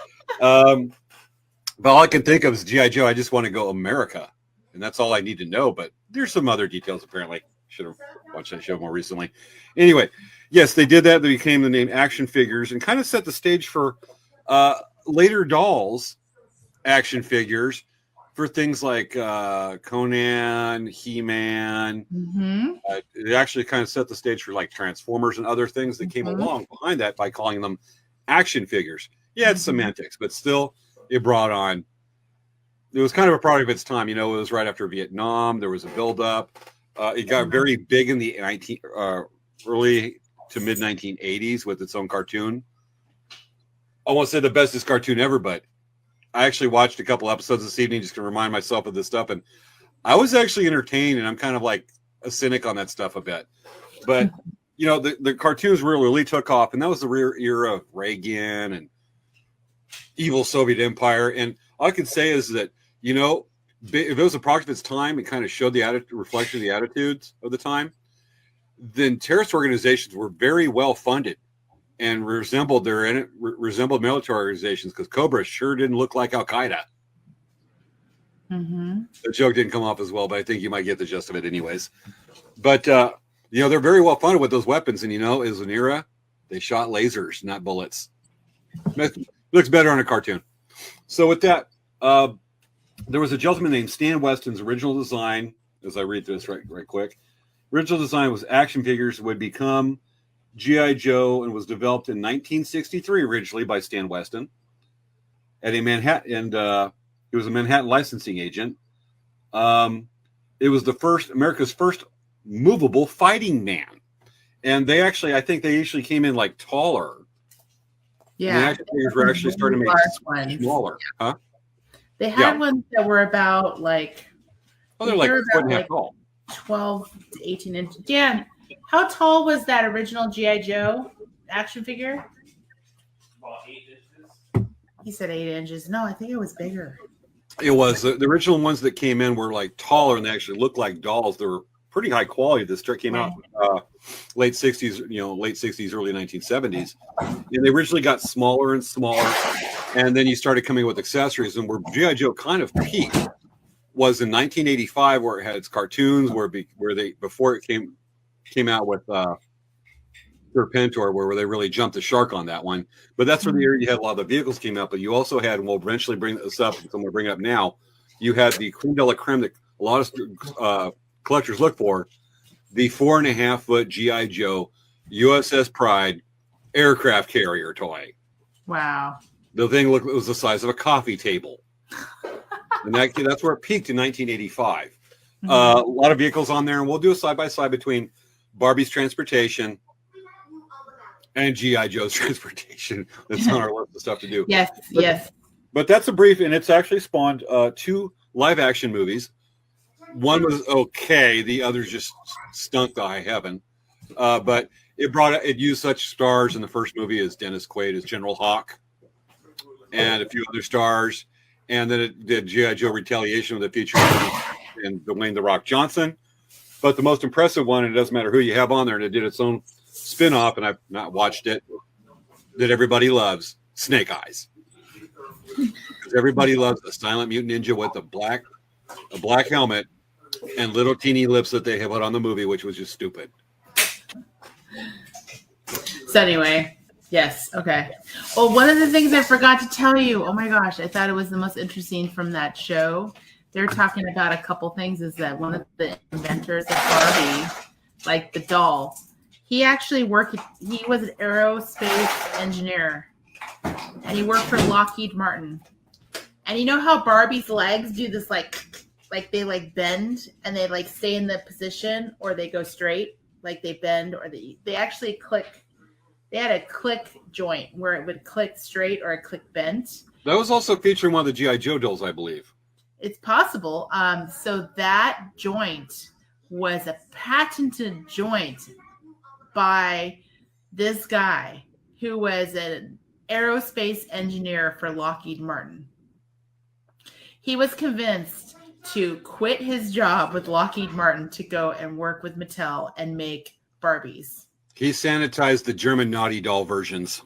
But all I can think of is G.I. Joe. I just want to go America, and that's all I need to know. But there's some other details apparently. Should have watched that show more recently. Anyway, yes, they did that. They became the name action figures and kind of set the stage for later dolls action figures for things like Conan, He-Man. It actually kind of set the stage for like Transformers and other things that came along behind that by calling them action figures. Yeah, it's semantics, but still it brought on, it was kind of a product of its time. It was right after Vietnam. There was a buildup. It got very big in the early to mid 1980s with its own cartoon. I won't say the bestest cartoon ever, but I actually watched a couple episodes this evening just to remind myself of this stuff, and I was actually entertained, and I'm kind of like a cynic on that stuff a bit. But, the cartoons really took off, and that was the era of Reagan and evil Soviet Empire. And all I can say is that, if it was a product of its time, it kind of showed the reflection of the attitudes of the time, then terrorist organizations were very well funded and resembled military organizations, because Cobra sure didn't look like Al Qaeda. The joke didn't come off as well, but I think you might get the gist of it anyways. But they're very well funded with those weapons, and it was an era they shot lasers, not bullets. Looks better on a cartoon. So with that, there was a gentleman named Stan Weston's original design. As I read this right quick, original design was action figures would become G.I. Joe, and was developed in 1963 originally by Stan Weston at a Manhattan, and he was a Manhattan licensing agent. It was America's first movable fighting man, and I think they usually came in like taller. Yeah, the action figures were actually starting to make smaller. Yeah. Huh? They had ones that were about like, they're like 4.5 tall, 12 to 18 inches. Yeah. How tall was that original G.I. Joe action figure? About 8 inches. He said 8 inches. No, I think it was bigger. It was. The original ones that came in were like taller, and they actually looked like dolls. They were pretty high quality. This came out late 60s, early 1970s. And they originally got smaller and smaller, and then you started coming with accessories. And where G.I. Joe kind of peaked was in 1985, where it had its cartoons, before it came out with Serpentor, where they really jumped the shark on that one. But that's where the year you had a lot of the vehicles came out. But you also had, and we'll eventually bring this up, and I'm going to bring it up now, you had the creme de la creme that a lot of collectors look for, the 4.5-foot G.I. Joe USS Pride aircraft carrier toy. Wow. The thing was the size of a coffee table. And that's where it peaked in 1985. A lot of vehicles on there, and we'll do a side-by-side between Barbie's transportation and G.I. Joe's transportation. That's on our list of stuff to do. Yes. But that's a brief, and it's actually spawned 2 live-action movies. One was okay, the others just stunk to high heaven. But it used such stars in the first movie as Dennis Quaid as General Hawk, and a few other stars. And then it did G.I. Joe Retaliation with a feature and Dwayne "The Rock" Johnson. But the most impressive one, and it doesn't matter who you have on there, and it did its own spin-off, and I've not watched it, that everybody loves, Snake Eyes. Because everybody loves a silent mutant ninja with a black helmet and little teeny lips that they have put on the movie, which was just stupid. So anyway, yes, okay. Oh, one of the things I forgot to tell you, oh my gosh, I thought it was the most interesting from that show. They're talking about a couple things, is that one of the inventors of Barbie, like the doll, he actually he was an aerospace engineer, and he worked for Lockheed Martin. And you know how Barbie's legs do this, like they like bend and they like stay in the position, or they go straight, like they bend, or they actually click. They had a click joint where it would click straight or a click bent. That was also featured in one of the G.I. Joe dolls, I believe. It's possible. So that joint was a patented joint by this guy who was an aerospace engineer for Lockheed Martin. He was convinced to quit his job with Lockheed Martin to go and work with Mattel and make Barbies. He sanitized the German Naughty Doll versions.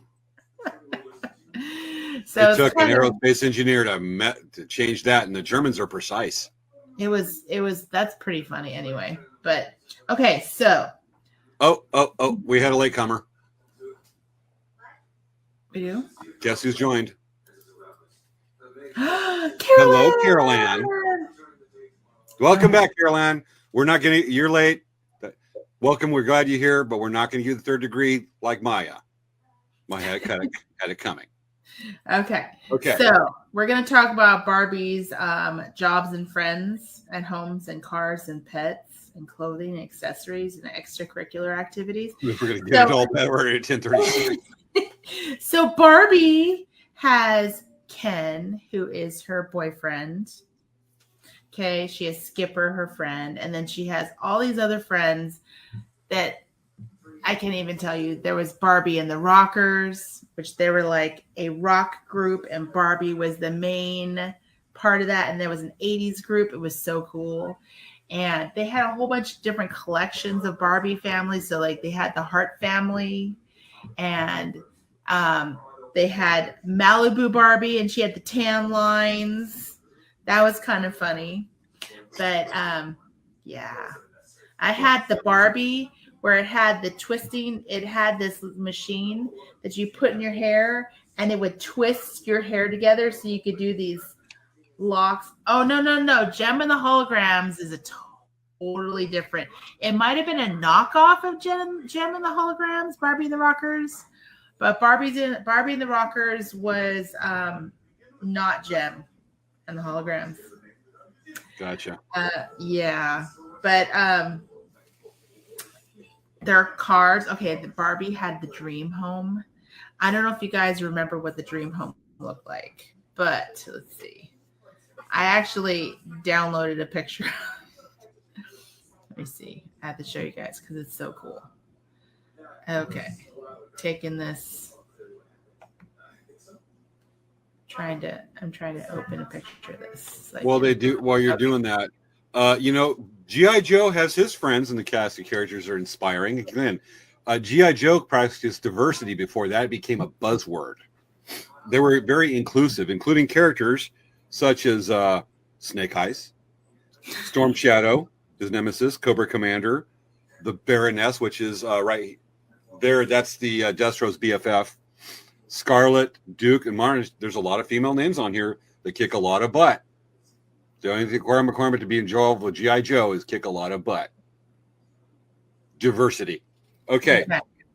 So it took an aerospace engineer to change that, and the Germans are precise. It was. That's pretty funny anyway. But okay, so. Oh! We had a latecomer. We do? Guess who's joined? Hello, Caroline. Welcome back, Caroline. We're not going to. You're late. Welcome. We're glad you're here, but we're not going to give the third degree like Maya. Maya had it coming. Okay. Okay. So we're going to talk about Barbie's jobs and friends and homes and cars and pets and clothing and accessories and extracurricular activities. We're going to get it all that. We're at 10:36. So Barbie has Ken, who is her boyfriend. Okay. She has Skipper, her friend. And then she has all these other friends that I can't even tell you. There was Barbie and the Rockers, which they were like a rock group, and Barbie was the main part of that. And there was an 80s group. It was so cool. And they had a whole bunch of different collections of Barbie families. So like they had the Hart family, and they had Malibu Barbie, and she had the tan lines. That was kind of funny. But yeah, I had the Barbie where it had the twisting. It had this machine that you put in your hair, and it would twist your hair together so you could do these locks. Oh, no. Gem and the Holograms is a totally different. It might have been a knockoff of Gem and the Holograms, Barbie and the Rockers. But Barbie and the Rockers was not Gem and the Holograms. Gotcha. Yeah. But their cars. Okay, the Barbie had the dream home. I don't know if you guys remember what the dream home looked like, but let's see. I actually downloaded a picture. Let me see. I have to show you guys because it's so cool. Okay. Taking this. I'm trying to open a picture of this. Well, they do while you're doing that. G.I. Joe has his friends, and the cast of characters are inspiring. Again, G.I. Joe practiced diversity before that. It became a buzzword. They were very inclusive, including characters such as Snake Eyes, Storm Shadow, his nemesis, Cobra Commander, the Baroness, which is right there. That's the Destro's BFF. Scarlet, Duke, and Martin. There's a lot of female names on here that kick a lot of butt. The only requirement to be involved with G.I. Joe is kick a lot of butt. Diversity. Okay.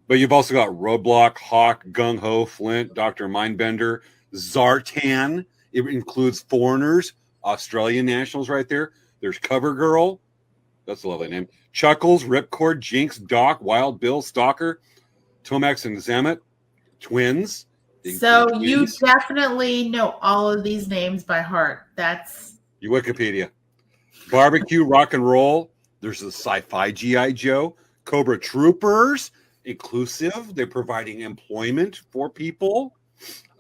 But you've also got Roadblock, Hawk, Gung Ho, Flint, Dr. Mindbender, Zartan. It includes foreigners, Australian nationals right there. There's CoverGirl. That's a lovely name. Chuckles, Ripcord, Jinx, Doc, Wild Bill, Stalker, Tomax and Zamet. Twins. So you definitely know all of these names by heart. That's you Wikipedia. Barbecue, Rock and Roll. There's a sci-fi G.I. Joe. Cobra Troopers, inclusive. They're providing employment for people.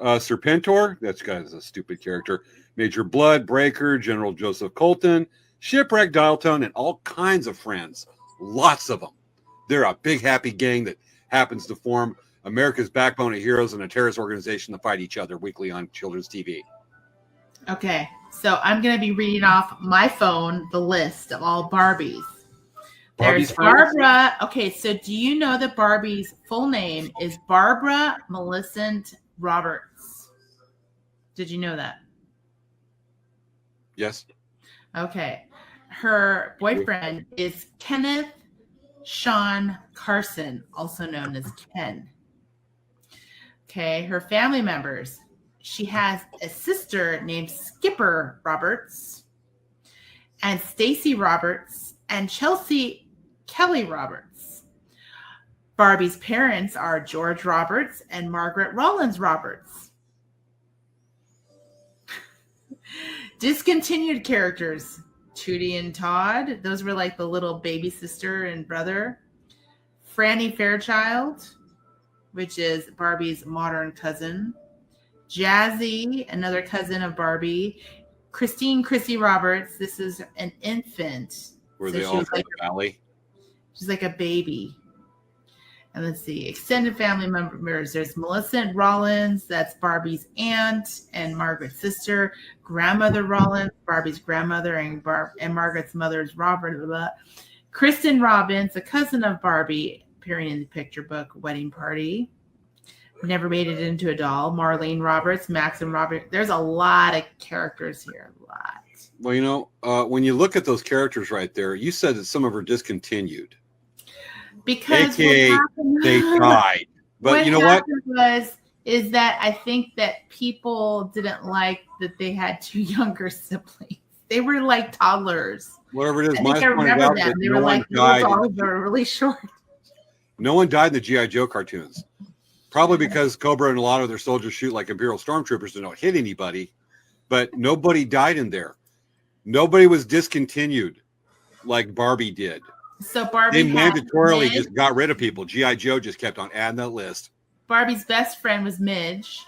Serpentor, that's guy's a stupid character. Major Blood, Breaker, General Joseph Colton, Shipwreck Dialtone, and all kinds of friends. Lots of them. They're a big happy gang that happens to form America's backbone of heroes and a terrorist organization that fight each other weekly on children's TV. Okay, so I'm going to be reading off my phone the list of all Barbies. There's Barbara. Okay, so do you know that Barbie's full name is Barbara Millicent Roberts? Did you know that? Yes. Okay. Her boyfriend is Kenneth Sean Carson, also known as Ken. Okay, her family members. She has a sister named Skipper Roberts and Stacy Roberts and Chelsea Kelly Roberts. Barbie's parents are George Roberts and Margaret Rollins Roberts. Discontinued characters. Tootie and Todd. Those were like the little baby sister and brother. Franny Fairchild, which is Barbie's modern cousin. Jazzy, another cousin of Barbie. Chrissy Roberts. This is an infant. Were So they she all was from like the valley? She's like a baby. And let's see, extended family members. There's Millicent Rollins, that's Barbie's aunt and Margaret's sister. Grandmother Rollins, Barbie's grandmother, and Margaret's mother's Robert. Blah, blah. Kristen Robbins, a cousin of Barbie, appearing in the picture book Wedding Party. Never made it into a doll. Marlene Roberts, Maxim Robert. There's a lot of characters here. A lot. Well, you know, when you look at those characters right there, you said that some of them are discontinued. Because AKA they died. But you know what? Is that I think that people didn't like that they had two younger siblings. They were like toddlers. Whatever it is, I think I remember them. They were like little dolls that were really short. No one died in the G.I. Joe cartoons. Probably because Cobra and a lot of their soldiers shoot like Imperial Stormtroopers and don't hit anybody. But nobody died in there. Nobody was discontinued like Barbie did. So Barbie they mandatorily just got rid of people. G.I. Joe just kept on adding that list. Barbie's best friend was Midge.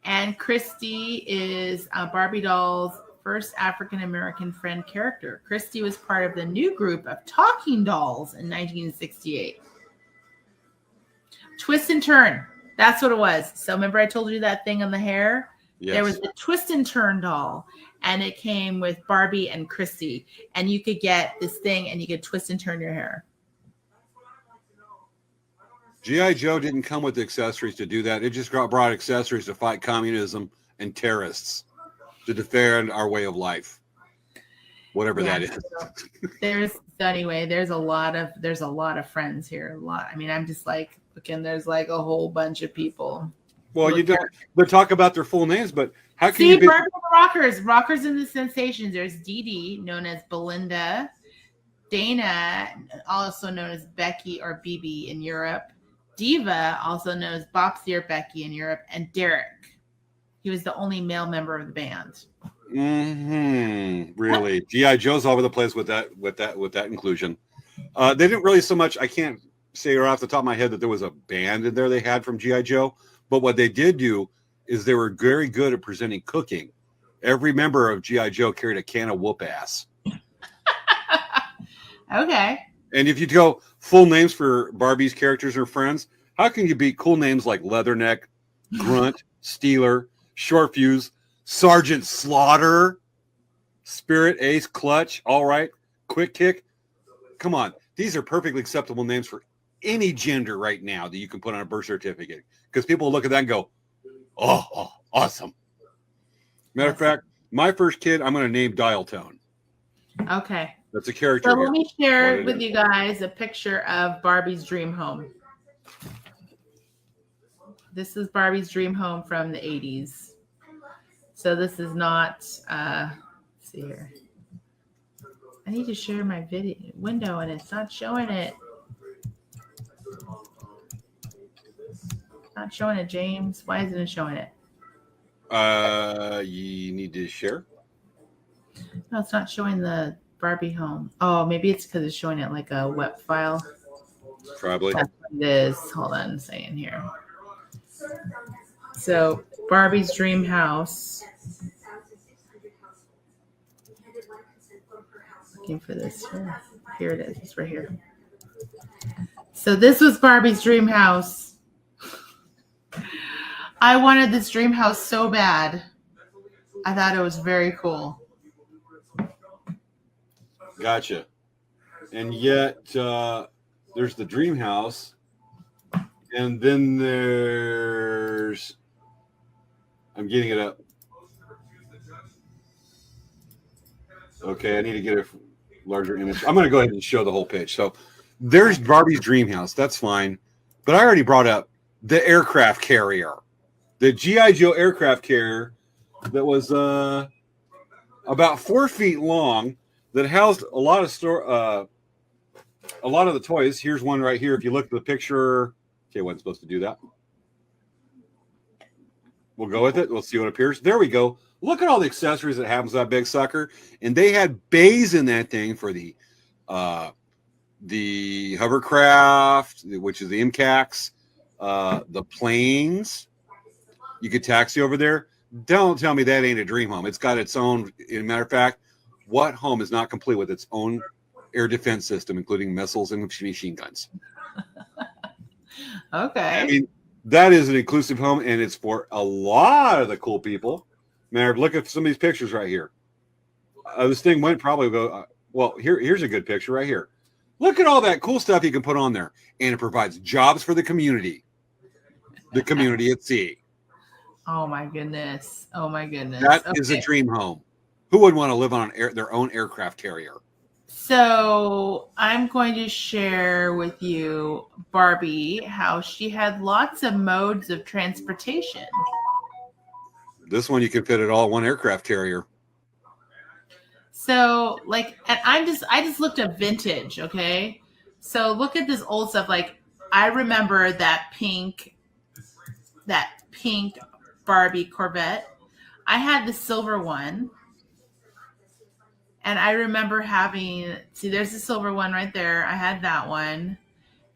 And Christy is Barbie doll's first African-American friend character. Christy was part of the new group of talking dolls in 1968. Twist and turn. That's what it was. So remember I told you that thing on the hair? Yes. There was the twist and turn doll. And it came with Barbie and Christy. And you could get this thing and you could twist and turn your hair. G.I. Joe didn't come with accessories to do that. It just brought accessories to fight communism and terrorists, to defend our way of life, whatever that is. There's a lot of friends here. A lot. I mean, I'm just like looking. There's like a whole bunch of people. Well, you don't. But talk about their full names. But how can you? Barbie Rockers and the Sensations. There's Dee Dee, known as Belinda. Dana, also known as Becky or BB in Europe. Diva, also known as Bopsy or Becky in Europe, and Derek. He was the only male member of the band. Really, G.I. Joe's all over the place with that inclusion. They didn't really so much. I can't say right off the top of my head that there was a band in there they had from G.I. Joe, but what they did do is they were very good at presenting cooking. Every member of G.I. Joe carried a can of whoop ass. Okay. And if you go full names for Barbie's characters or friends, how can you beat cool names like Leatherneck, Grunt, Steeler, Short Fuse, Sergeant Slaughter, Spirit, Ace, Clutch, All Right, Quick Kick? Come on. These are perfectly acceptable names for any gender right now that you can put on a birth certificate. Because people look at that and go, oh, awesome. Matter of fact, my first kid, I'm going to name Dial Tone. Okay. That's a character. So let me share with you guys a picture of Barbie's dream home. This is Barbie's dream home from the 80s. So this is not, let's see here. I need to share my window and it's not showing it. Not showing it, James. Why isn't it showing it? You need to share? No, it's not showing the Barbie home. Oh, maybe it's because it's showing it like a web file. Probably. That's what it is. Hold on, saying here. So Barbie's dream house. Looking for this. Here it is. It's right here. So this was Barbie's dream house. I wanted this dream house so bad. I thought it was very cool. Gotcha. And yet, there's the dream house. And then there's... I'm getting it up. Okay, I need to get a larger image. I'm going to go ahead and show the whole page. So there's Barbie's dream house. That's fine. But I already brought up the aircraft carrier. The G.I. Joe aircraft carrier that was about 4 feet long, that housed a lot of the toys. Here's one right here. If you look at the picture, okay, wasn't supposed to do that. We'll go with it. We'll see what appears. There we go. Look at all the accessories that happens to that big sucker. And they had bays in that thing for the hovercraft, which is the MCAX, the planes. You could taxi over there. Don't tell me that ain't a dream home. It's got its own. As a matter of fact, what home is not complete with its own air defense system, including missiles and machine guns? Okay. I mean, that is an inclusive home, and it's for a lot of the cool people. Man, look at some of these pictures right here. This thing went probably go. Well, here's a good picture right here. Look at all that cool stuff you can put on there, and it provides jobs for the community at sea. Oh my goodness. Oh my goodness. That is a dream home. Who would want to live on their own aircraft carrier? So I'm going to share with you Barbie, how she had lots of modes of transportation. This one you can fit it all one aircraft carrier. So like, and I just looked up vintage. Okay. So look at this old stuff. Like I remember that pink Barbie Corvette. I had the silver one. And I remember having, see, there's the silver one right there. I had that one.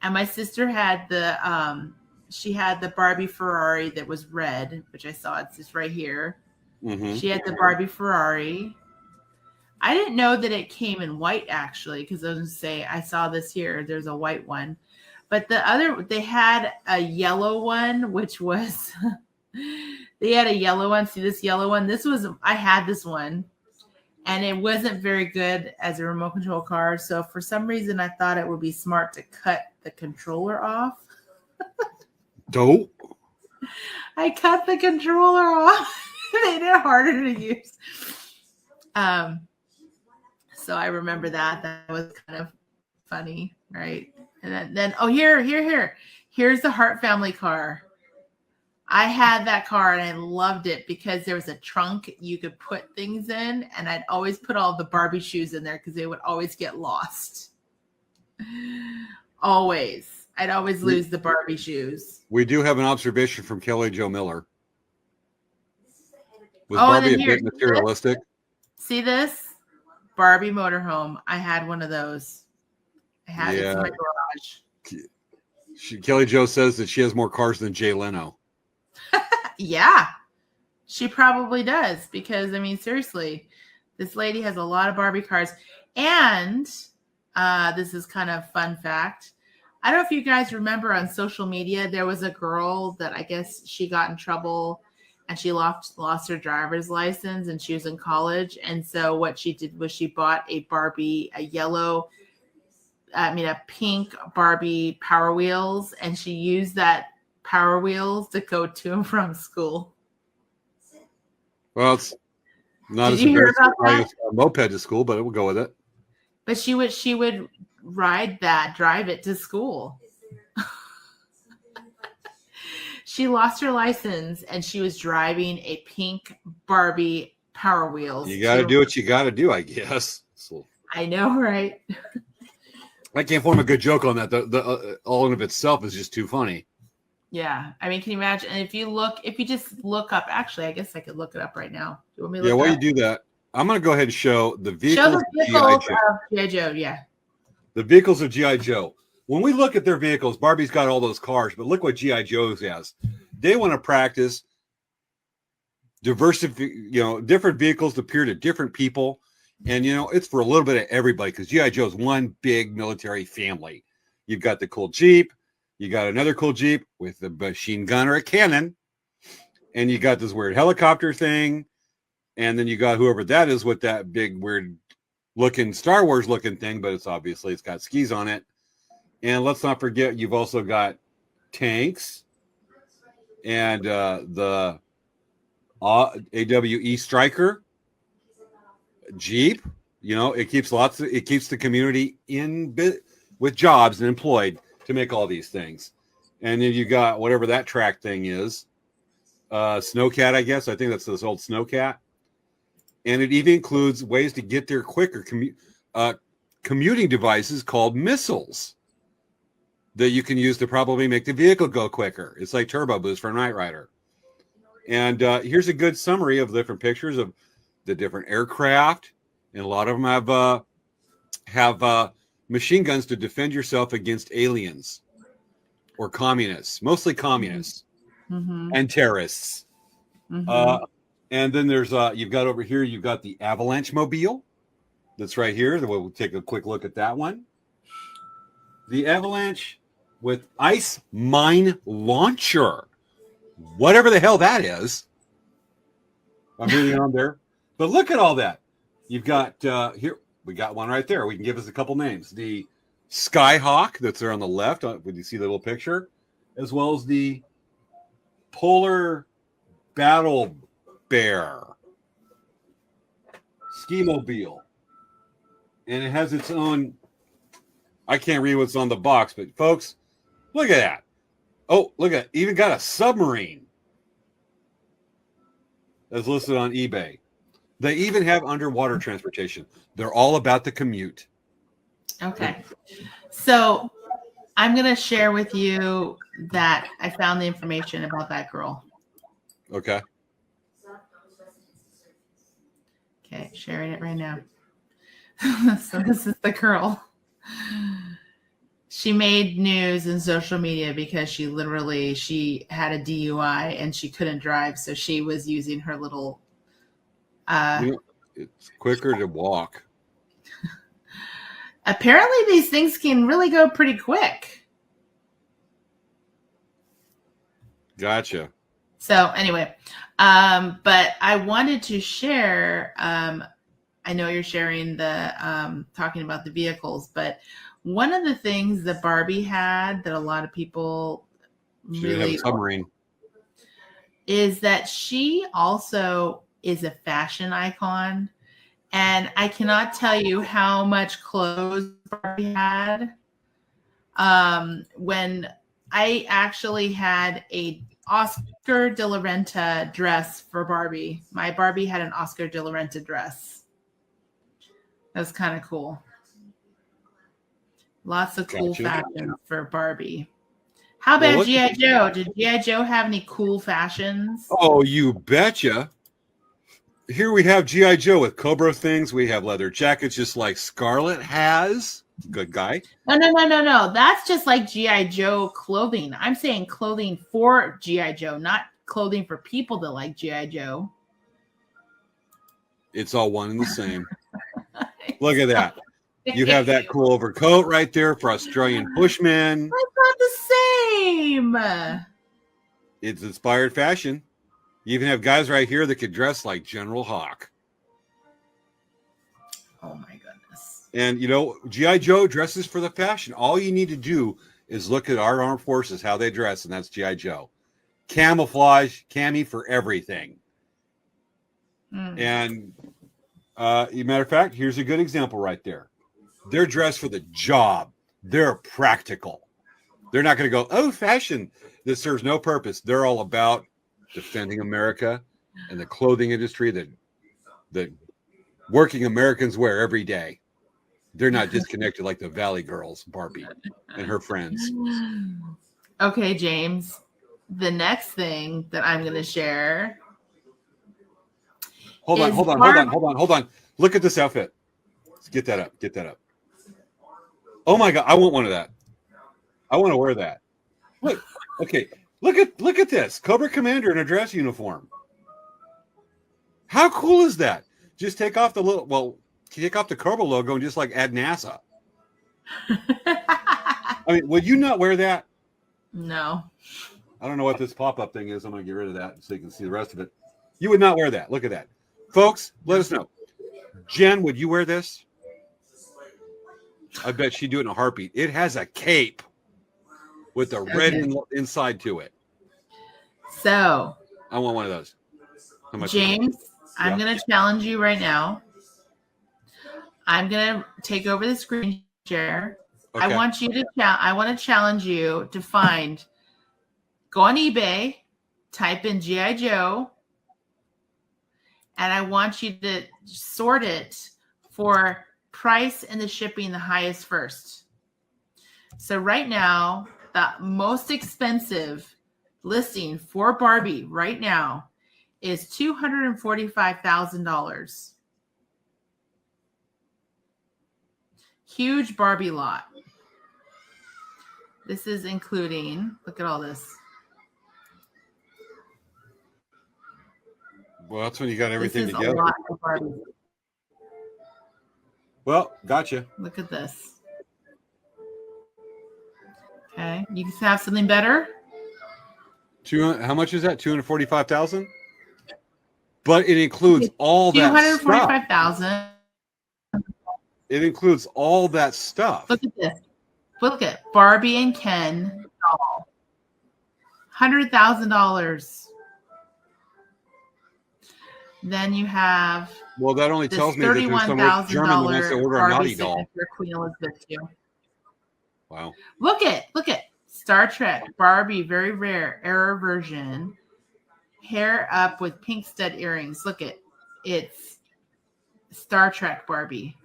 And my sister had she had the Barbie Ferrari that was red, which I saw. It's just right here. Mm-hmm. She had the Barbie Ferrari. I didn't know that it came in white, actually, because I was going to say, I saw this here. There's a white one. But they had a yellow one, which was, they had a yellow one. See this yellow one? I had this one. And it wasn't very good as a remote control car. So for some reason, I thought it would be smart to cut the controller off. Dope. I cut the controller off. Made it harder to use. So I remember that. That was kind of funny, right? And then here's the Hart family car. I had that car and I loved it because there was a trunk you could put things in, and I'd always put all the Barbie shoes in there because they would always get lost. Always. I'd always lose the Barbie shoes. We do have an observation from Kelly Jo Miller. Was Barbie a bit materialistic? See this? Barbie motorhome. I had one of those. I had it in my garage. Kelly Jo says that she has more cars than Jay Leno. Yeah, she probably does, because I mean, seriously, this lady has a lot of Barbie cars. And this is kind of fun fact. I don't know if you guys remember on social media, there was a girl that I guess she got in trouble and she lost her driver's license, and she was in college. And so what she did was she bought a pink Barbie Power Wheels, and she used that Power Wheels to go to and from school. Well, it's not as embarrassing as a moped to school, but we'll go with it. But she would drive it to school. She lost her license and she was driving a pink Barbie Power Wheels. You got to do what you got to do, I guess. So, I know, right? I can't form a good joke on that. The all in of itself is just too funny. Yeah, I mean, can you imagine? And if you just look up, actually, I guess I could look it up right now. Do you want me to look while up? you do that, I'm going to go ahead and show the vehicles, of G.I. Joe. Yeah. The vehicles of G.I. Joe. When we look at their vehicles, Barbie's got all those cars, but look what G.I. Joe's has. They want to practice diversity, different vehicles to appear to different people. And, it's for a little bit of everybody, because G.I. Joe's one big military family. You've got the cool Jeep. You got another cool Jeep with a machine gun or a cannon. And you got this weird helicopter thing. And then you got whoever that is with that big weird looking Star Wars looking thing, but it's got skis on it. And let's not forget, you've also got tanks and the AWE Striker, Jeep. It keeps the community with jobs and employed to make all these things. And then you got whatever that track thing is, Snowcat, I guess. I think that's this old Snowcat. And it even includes ways to get there quicker, commuting devices called missiles that you can use to probably make the vehicle go quicker. It's like turbo boost for a Knight Rider. And here's a good summary of the different pictures of the different aircraft, and a lot of them have machine guns to defend yourself against aliens or communists, mostly communists and terrorists. And then there's you've got over here, you've got the Avalanche Mobile that's right here. We'll take a quick look at that one. The Avalanche with ice mine launcher, whatever the hell that is. I'm reading on there, but look at all that. You've got here. We got one right there. We can give us a couple names. The Skyhawk that's there on the left. When you see the little picture, as well as the Polar Battle Bear ski mobile, and it has its own. I can't read what's on the box, but folks, look at that. Oh, look at it. Even got a submarine that's listed on eBay. They even have underwater transportation. They're all about the commute. Okay. So I'm going to share with you that I found the information about that girl. Okay. Okay, sharing it right now. So this is the girl. She made news in social media because she had a DUI and she couldn't drive. So she was using her little. It's quicker to walk. Apparently these things can really go pretty quick. Gotcha. So anyway, but I wanted to share, I know you're sharing the, talking about the vehicles, but one of the things that Barbie had that a lot of people She didn't have a submarine. is that she also is a fashion icon. And I cannot tell you how much clothes Barbie had. When I actually had a Oscar de la Renta dress for Barbie. My Barbie had an Oscar de la Renta dress. That's kind of cool. Lots of cool fashions for Barbie. How about G.I. Joe? Did G.I. Joe have any cool fashions? Oh, you betcha. Here we have G.I. Joe with Cobra things. We have leather jackets just like Scarlett has. Good guy. No. That's just like G.I. Joe clothing. I'm saying clothing for G.I. Joe, not clothing for people that like G.I. Joe. It's all one and the same. Look at that. You have that cool overcoat right there for Australian bushmen. It's not the same. It's inspired fashion. You even have guys right here that could dress like General Hawk. Oh my goodness. And you know, G.I. Joe dresses for the fashion. All you need to do is look at our armed forces, how they dress, and that's G.I. Joe. Camouflage, cami for everything. And matter of fact, here's a good example right there. They're dressed for the job. They're practical. They're not going to go, oh, fashion. This serves no purpose. They're all about defending America and the clothing industry that working Americans wear every day. They're not disconnected like the Valley Girls, Barbie and her friends. Okay, James. The next thing that I'm going to share. Hold on. Look at this outfit. Let's get that up. Oh my God, I want one of that. I want to wear that. Look, okay. Look at this. Cobra Commander in a dress uniform. How cool is that? Just take off the Cobra logo and just like add NASA. I mean, would you not wear that? No. I don't know what this pop-up thing is. I'm going to get rid of that so you can see the rest of it. You would not wear that. Look at that. Folks, let us know. Jen, would you wear this? I bet she'd do it in a heartbeat. It has a cape with a red inside to it. So I want one of those. How much? James, I'm going to challenge you right now. I'm going to take over the screen share. Okay. I want to challenge you to go on eBay, type in G.I. Joe, and I want you to sort it for price and the shipping the highest first. So right now, the most expensive listing for Barbie right now is $245,000. Huge Barbie lot. This is including, look at all this. Well, that's when you got everything This is together. a lot of Barbie. Well, gotcha. Look at this. Okay, you can have something better. How much is that? 245,000. But it includes all that stuff. 245,000. It includes all that stuff. Look at this. Look at Barbie and Ken doll. $100,000. Then you have Well, that only this tells me that there's some rich German who wants to order a naughty doll. signature Queen Elizabeth too. Wow. Look at Star Trek Barbie, very rare error version. Hair up with pink stud earrings. Look at it's Star Trek Barbie.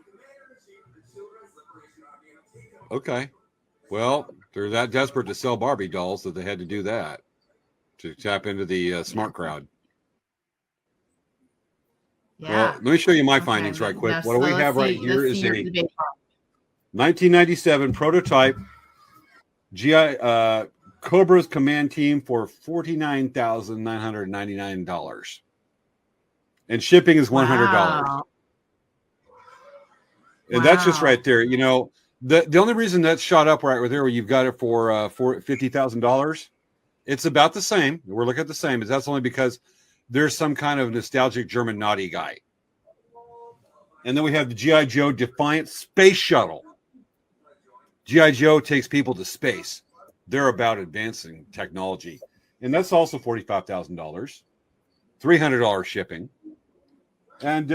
Okay. Well, they're that desperate to sell Barbie dolls that they had to do that to tap into the smart crowd. Yeah. Well, let me show you my Okay, findings right quick. now, What do we so have let's right see- here let's is see your a debate. 1997 prototype GI Cobra's command team for $49,999. And shipping is $100. Wow. And that's just Wow. right there. You know, the only reason that's shot up right there where you've got it for $50,000, it's about the same. We're looking at the same. Is that's only because there's some kind of nostalgic German naughty guy. And then we have the G.I. Joe Defiant Space Shuttle. G.I. Joe takes people to space. They're about advancing technology. And that's also $45,000. $300 shipping. And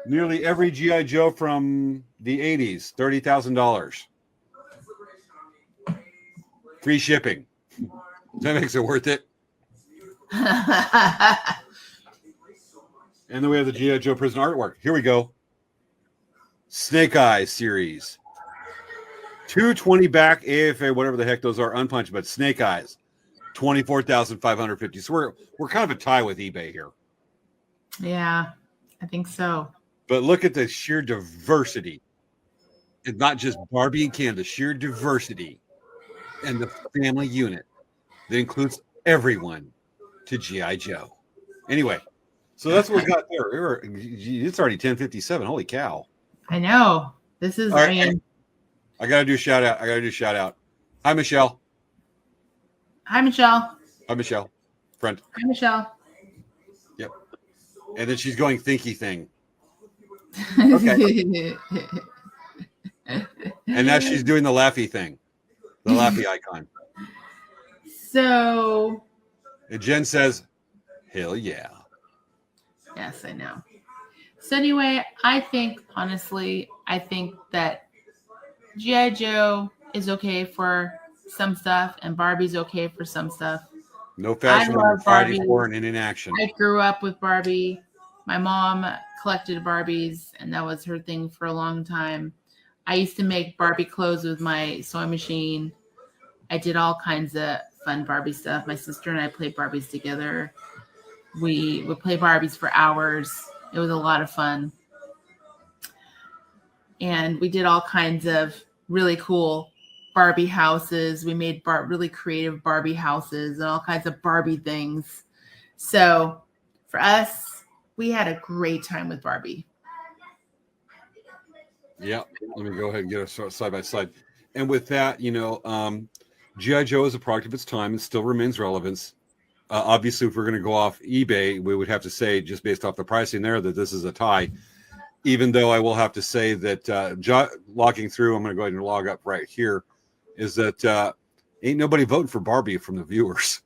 nearly every G.I. Joe from the 80s, $30,000. Free shipping. That makes it worth it. And then we have the G.I. Joe prison artwork. Here we go. Snake Eyes series. 220 back AFA, whatever the heck those are, unpunched, but Snake Eyes. 24,550. So we're kind of a tie with eBay here. Yeah, I think so. But look at the sheer diversity. It's not just Barbie and Ken, the sheer diversity and the family unit that includes everyone to G.I. Joe. Anyway, so that's what we got there. It's already 10:57. Holy cow. I know. This is, All right, I mean, I got to do a shout out. Hi, Michelle. hi, Michelle. Hi, Michelle. Friend. Hi, Michelle. Yep. And then she's going thinky thing. Okay. And now she's doing the laughy thing. The laughy icon. So, And Jen says, hell yeah. yes, I know. So anyway, I think that G.I. Joe is okay for some stuff and Barbie's okay for some stuff. No fashion I love fighting Barbie. for and in action. I grew up with Barbie. My mom collected Barbies, and that was her thing for a long time. I used to make Barbie clothes with my sewing machine. I did all kinds of fun Barbie stuff. My sister and I played Barbies together. We would play Barbies for hours. It was a lot of fun. And we did all kinds of really cool Barbie houses. We made really creative Barbie houses and all kinds of Barbie things. So for us, we had a great time with Barbie. Yeah. Let me go ahead and get us side by side. And with that, G.I. Joe is a product of its time and still remains relevant. Obviously, if we're going to go off eBay, we would have to say, just based off the pricing there, that this is a tie. Even though I will have to say that logging through, I'm going to go ahead and log up right here, is that ain't nobody voting for Barbie from the viewers.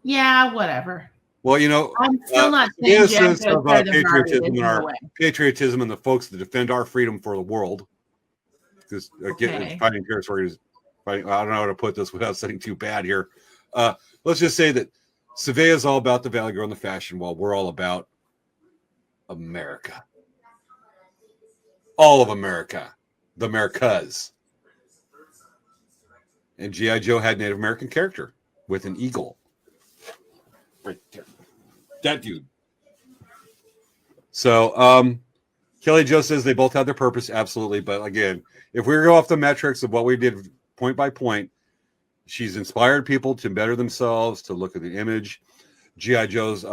Yeah, whatever. Well, I'm still not saying innocence of patriotism Barbie. Patriotism and the folks that defend our freedom for the world. Because fighting terrorists, I don't know how to put this without sounding too bad here. Let's just say that Svea is all about the Valley Girl and the fashion, while we're all about America. All of America. The Americas. And G.I. Joe had Native American character with an eagle. Right there. That dude. So, Kelly Jo says they both had their purpose, absolutely. But again, if we go off the metrics of what we did point by point, she's inspired people to better themselves, to look at the image. G.I. Joe's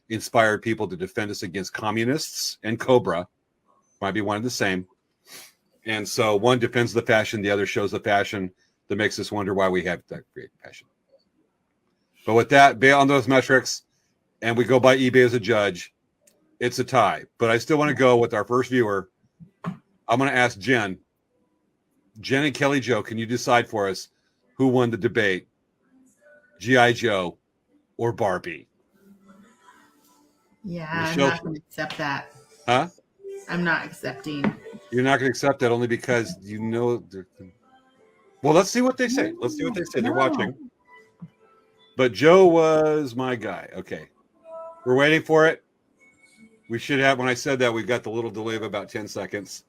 inspired people to defend us against communists and Cobra. Might be one and the same. And so one defends the fashion, the other shows the fashion that makes us wonder why we have that great fashion. But with that, based on those metrics, and we go by eBay as a judge, it's a tie. But I still want to go with our first viewer. I'm going to ask Jen. Jen and Kelly Jo, can you decide for us who won the debate? G.I. Joe or Barbie? Yeah, Michelle, I'm not going to accept that. Huh? I'm not accepting. You're not going to accept that only because you know. Well, let's see what they say. Let's see what they say. They're watching. But Joe was my guy. Okay. We're waiting for it. We should have, when I said that, we've got the little delay of about 10 seconds.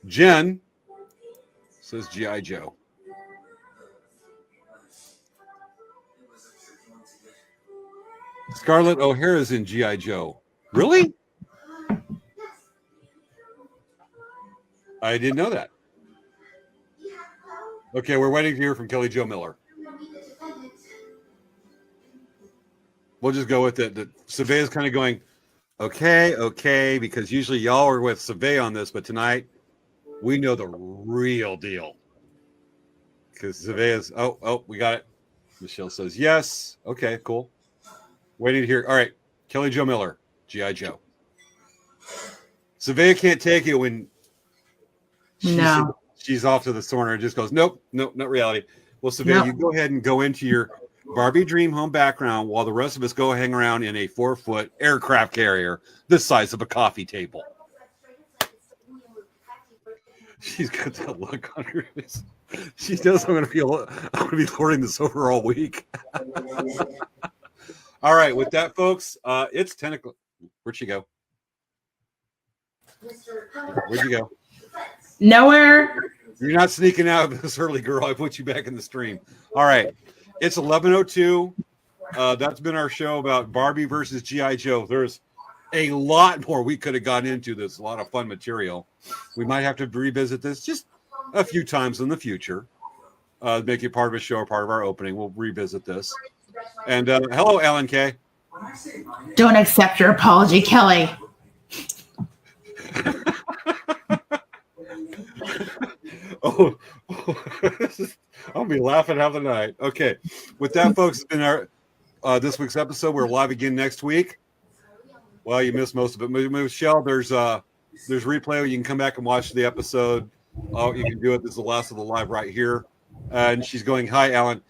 Jen says G.I. Joe. Scarlett O'Hara's in G.I. Joe. Really? I didn't know that. Okay, we're waiting to hear from Kelly Jo Miller. We'll just go with it. Svea is kind of going, okay, because usually y'all are with Svea on this, but tonight we know the real deal. Because Svea's, we got it. Michelle says yes. Okay, cool. Waiting to hear. All right, Kelly Jo Miller, G.I. Joe. Svea can't take it when she's off to the corner and just goes, nope, not reality. Well, Svea, you go ahead and go into your Barbie dream home background while the rest of us go hang around in a 4-foot aircraft carrier the size of a coffee table. She's got that look on her face. She knows I'm going to be lording this over all week. All right, with that, folks, it's 10 o'clock. Where'd she go? Where'd you go? Nowhere. You're not sneaking out this early, girl. I put you back in the stream. All right. It's 11:02. That's been our show about Barbie versus G.I. Joe. There's a lot more we could have gotten into this. A lot of fun material. We might have to revisit this just a few times in the future. Make it part of a show or part of our opening. We'll revisit this. And hello, Alan K. Don't accept your apology, Kelly. I'll be laughing half the night. Okay, with that, folks, it's been our this week's episode. We're live again next week. Well, you missed most of it. Michelle, there's replay. You can come back and watch the episode. Oh, you can do it. This is the last of the live right here. And she's going, hi, Alan.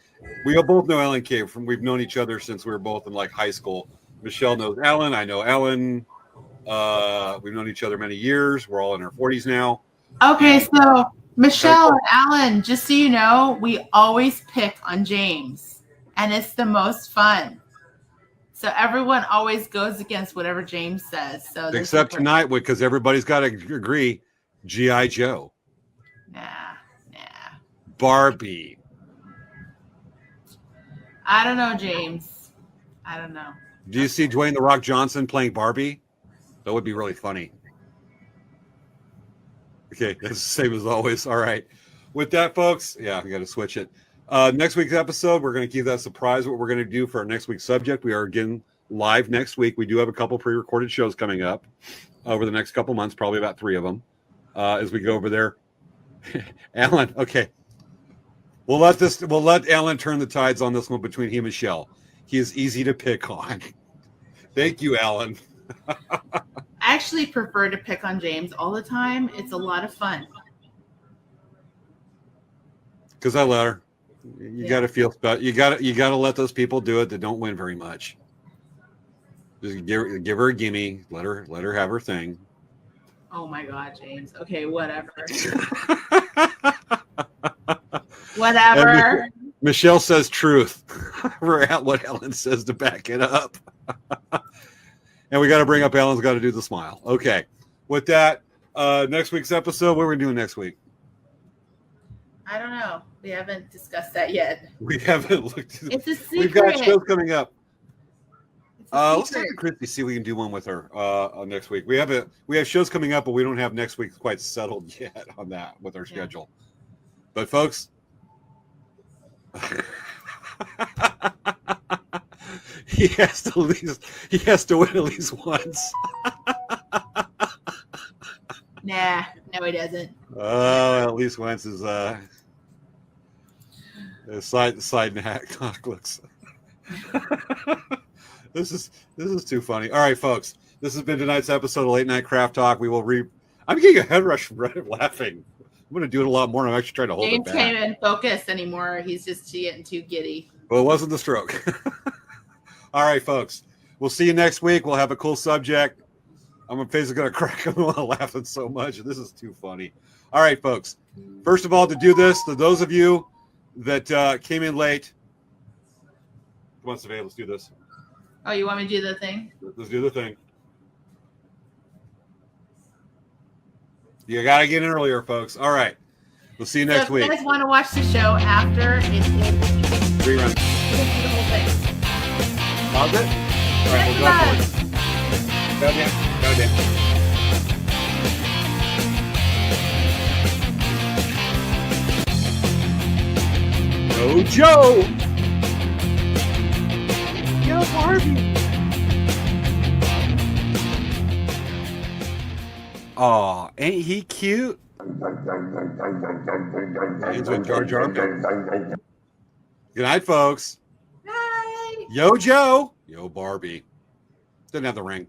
We both know Alan K. We've known each other since we were both in like high school. Michelle knows Alan. I know Alan. We've known each other many years. We're all in our 40s now. Okay, so Michelle and Alan, just so you know, we always pick on James, and it's the most fun. So everyone always goes against whatever James says. So except tonight, because everybody's got to agree, G.I. Joe. Nah. Barbie. I don't know, James. I don't know. Do you see Dwayne "The Rock" Johnson playing Barbie? That would be really funny. Okay, that's the same as always. All right. With that, folks, yeah, we got to switch it. Next week's episode, we're going to keep that surprise what we're going to do for our next week's subject. We are again live next week. We do have a couple pre-recorded shows coming up over the next couple months, probably about 3 of them, as we go over there. Alan, okay. We'll let Alan turn the tides on this one between him and Michelle. He is easy to pick on. Thank you, Alan. I actually prefer to pick on James all the time. It's a lot of fun. Because I let her. You got to feel special. You got to let those people do it that don't win very much. Just give her a gimme. Let her have her thing. Oh my God, James. Okay, whatever. Whatever. Michelle says truth. We're at what Ellen says to back it up. And we got to bring up Ellen's got to do the smile. Okay. With that, next week's episode, what are we doing next week? I don't know. We haven't discussed that yet. We haven't looked. It's a secret. We've got shows coming up. Let's talk to Christy, see if we can do one with her next week. We have shows coming up, but we don't have next week quite settled yet on that with our schedule. But folks, he has to win at least once. Nah, no, he doesn't. At least once is slide and hack looks. This is too funny. All right, folks. This has been tonight's episode of Late Night Craft Talk. We will I'm getting a head rush from laughing. I'm going to do it a lot more. I'm actually trying to hold James it back. can't even focus anymore. He's just getting too giddy. Well, it wasn't the stroke. All right, folks. We'll see you next week. We'll have a cool subject. I'm basically going to crack. I'm laughing so much. This is too funny. All right, folks. First of all, to do this, to those of you that came in late, come on, Svea, let's do this. Oh, you want me to do the thing? Let's do the thing. You got to get in earlier, folks. All right. We'll see you next week. If you guys want to watch the show after, it's Rerun. the whole thing. Pause it? All right, we'll go for it. Go down. Go Joe! Yo, Barbie! Aw, ain't he cute? Ends with Jar Jar. Good night, folks. Bye. Yo, Joe. Yo, Barbie. Didn't have the ring.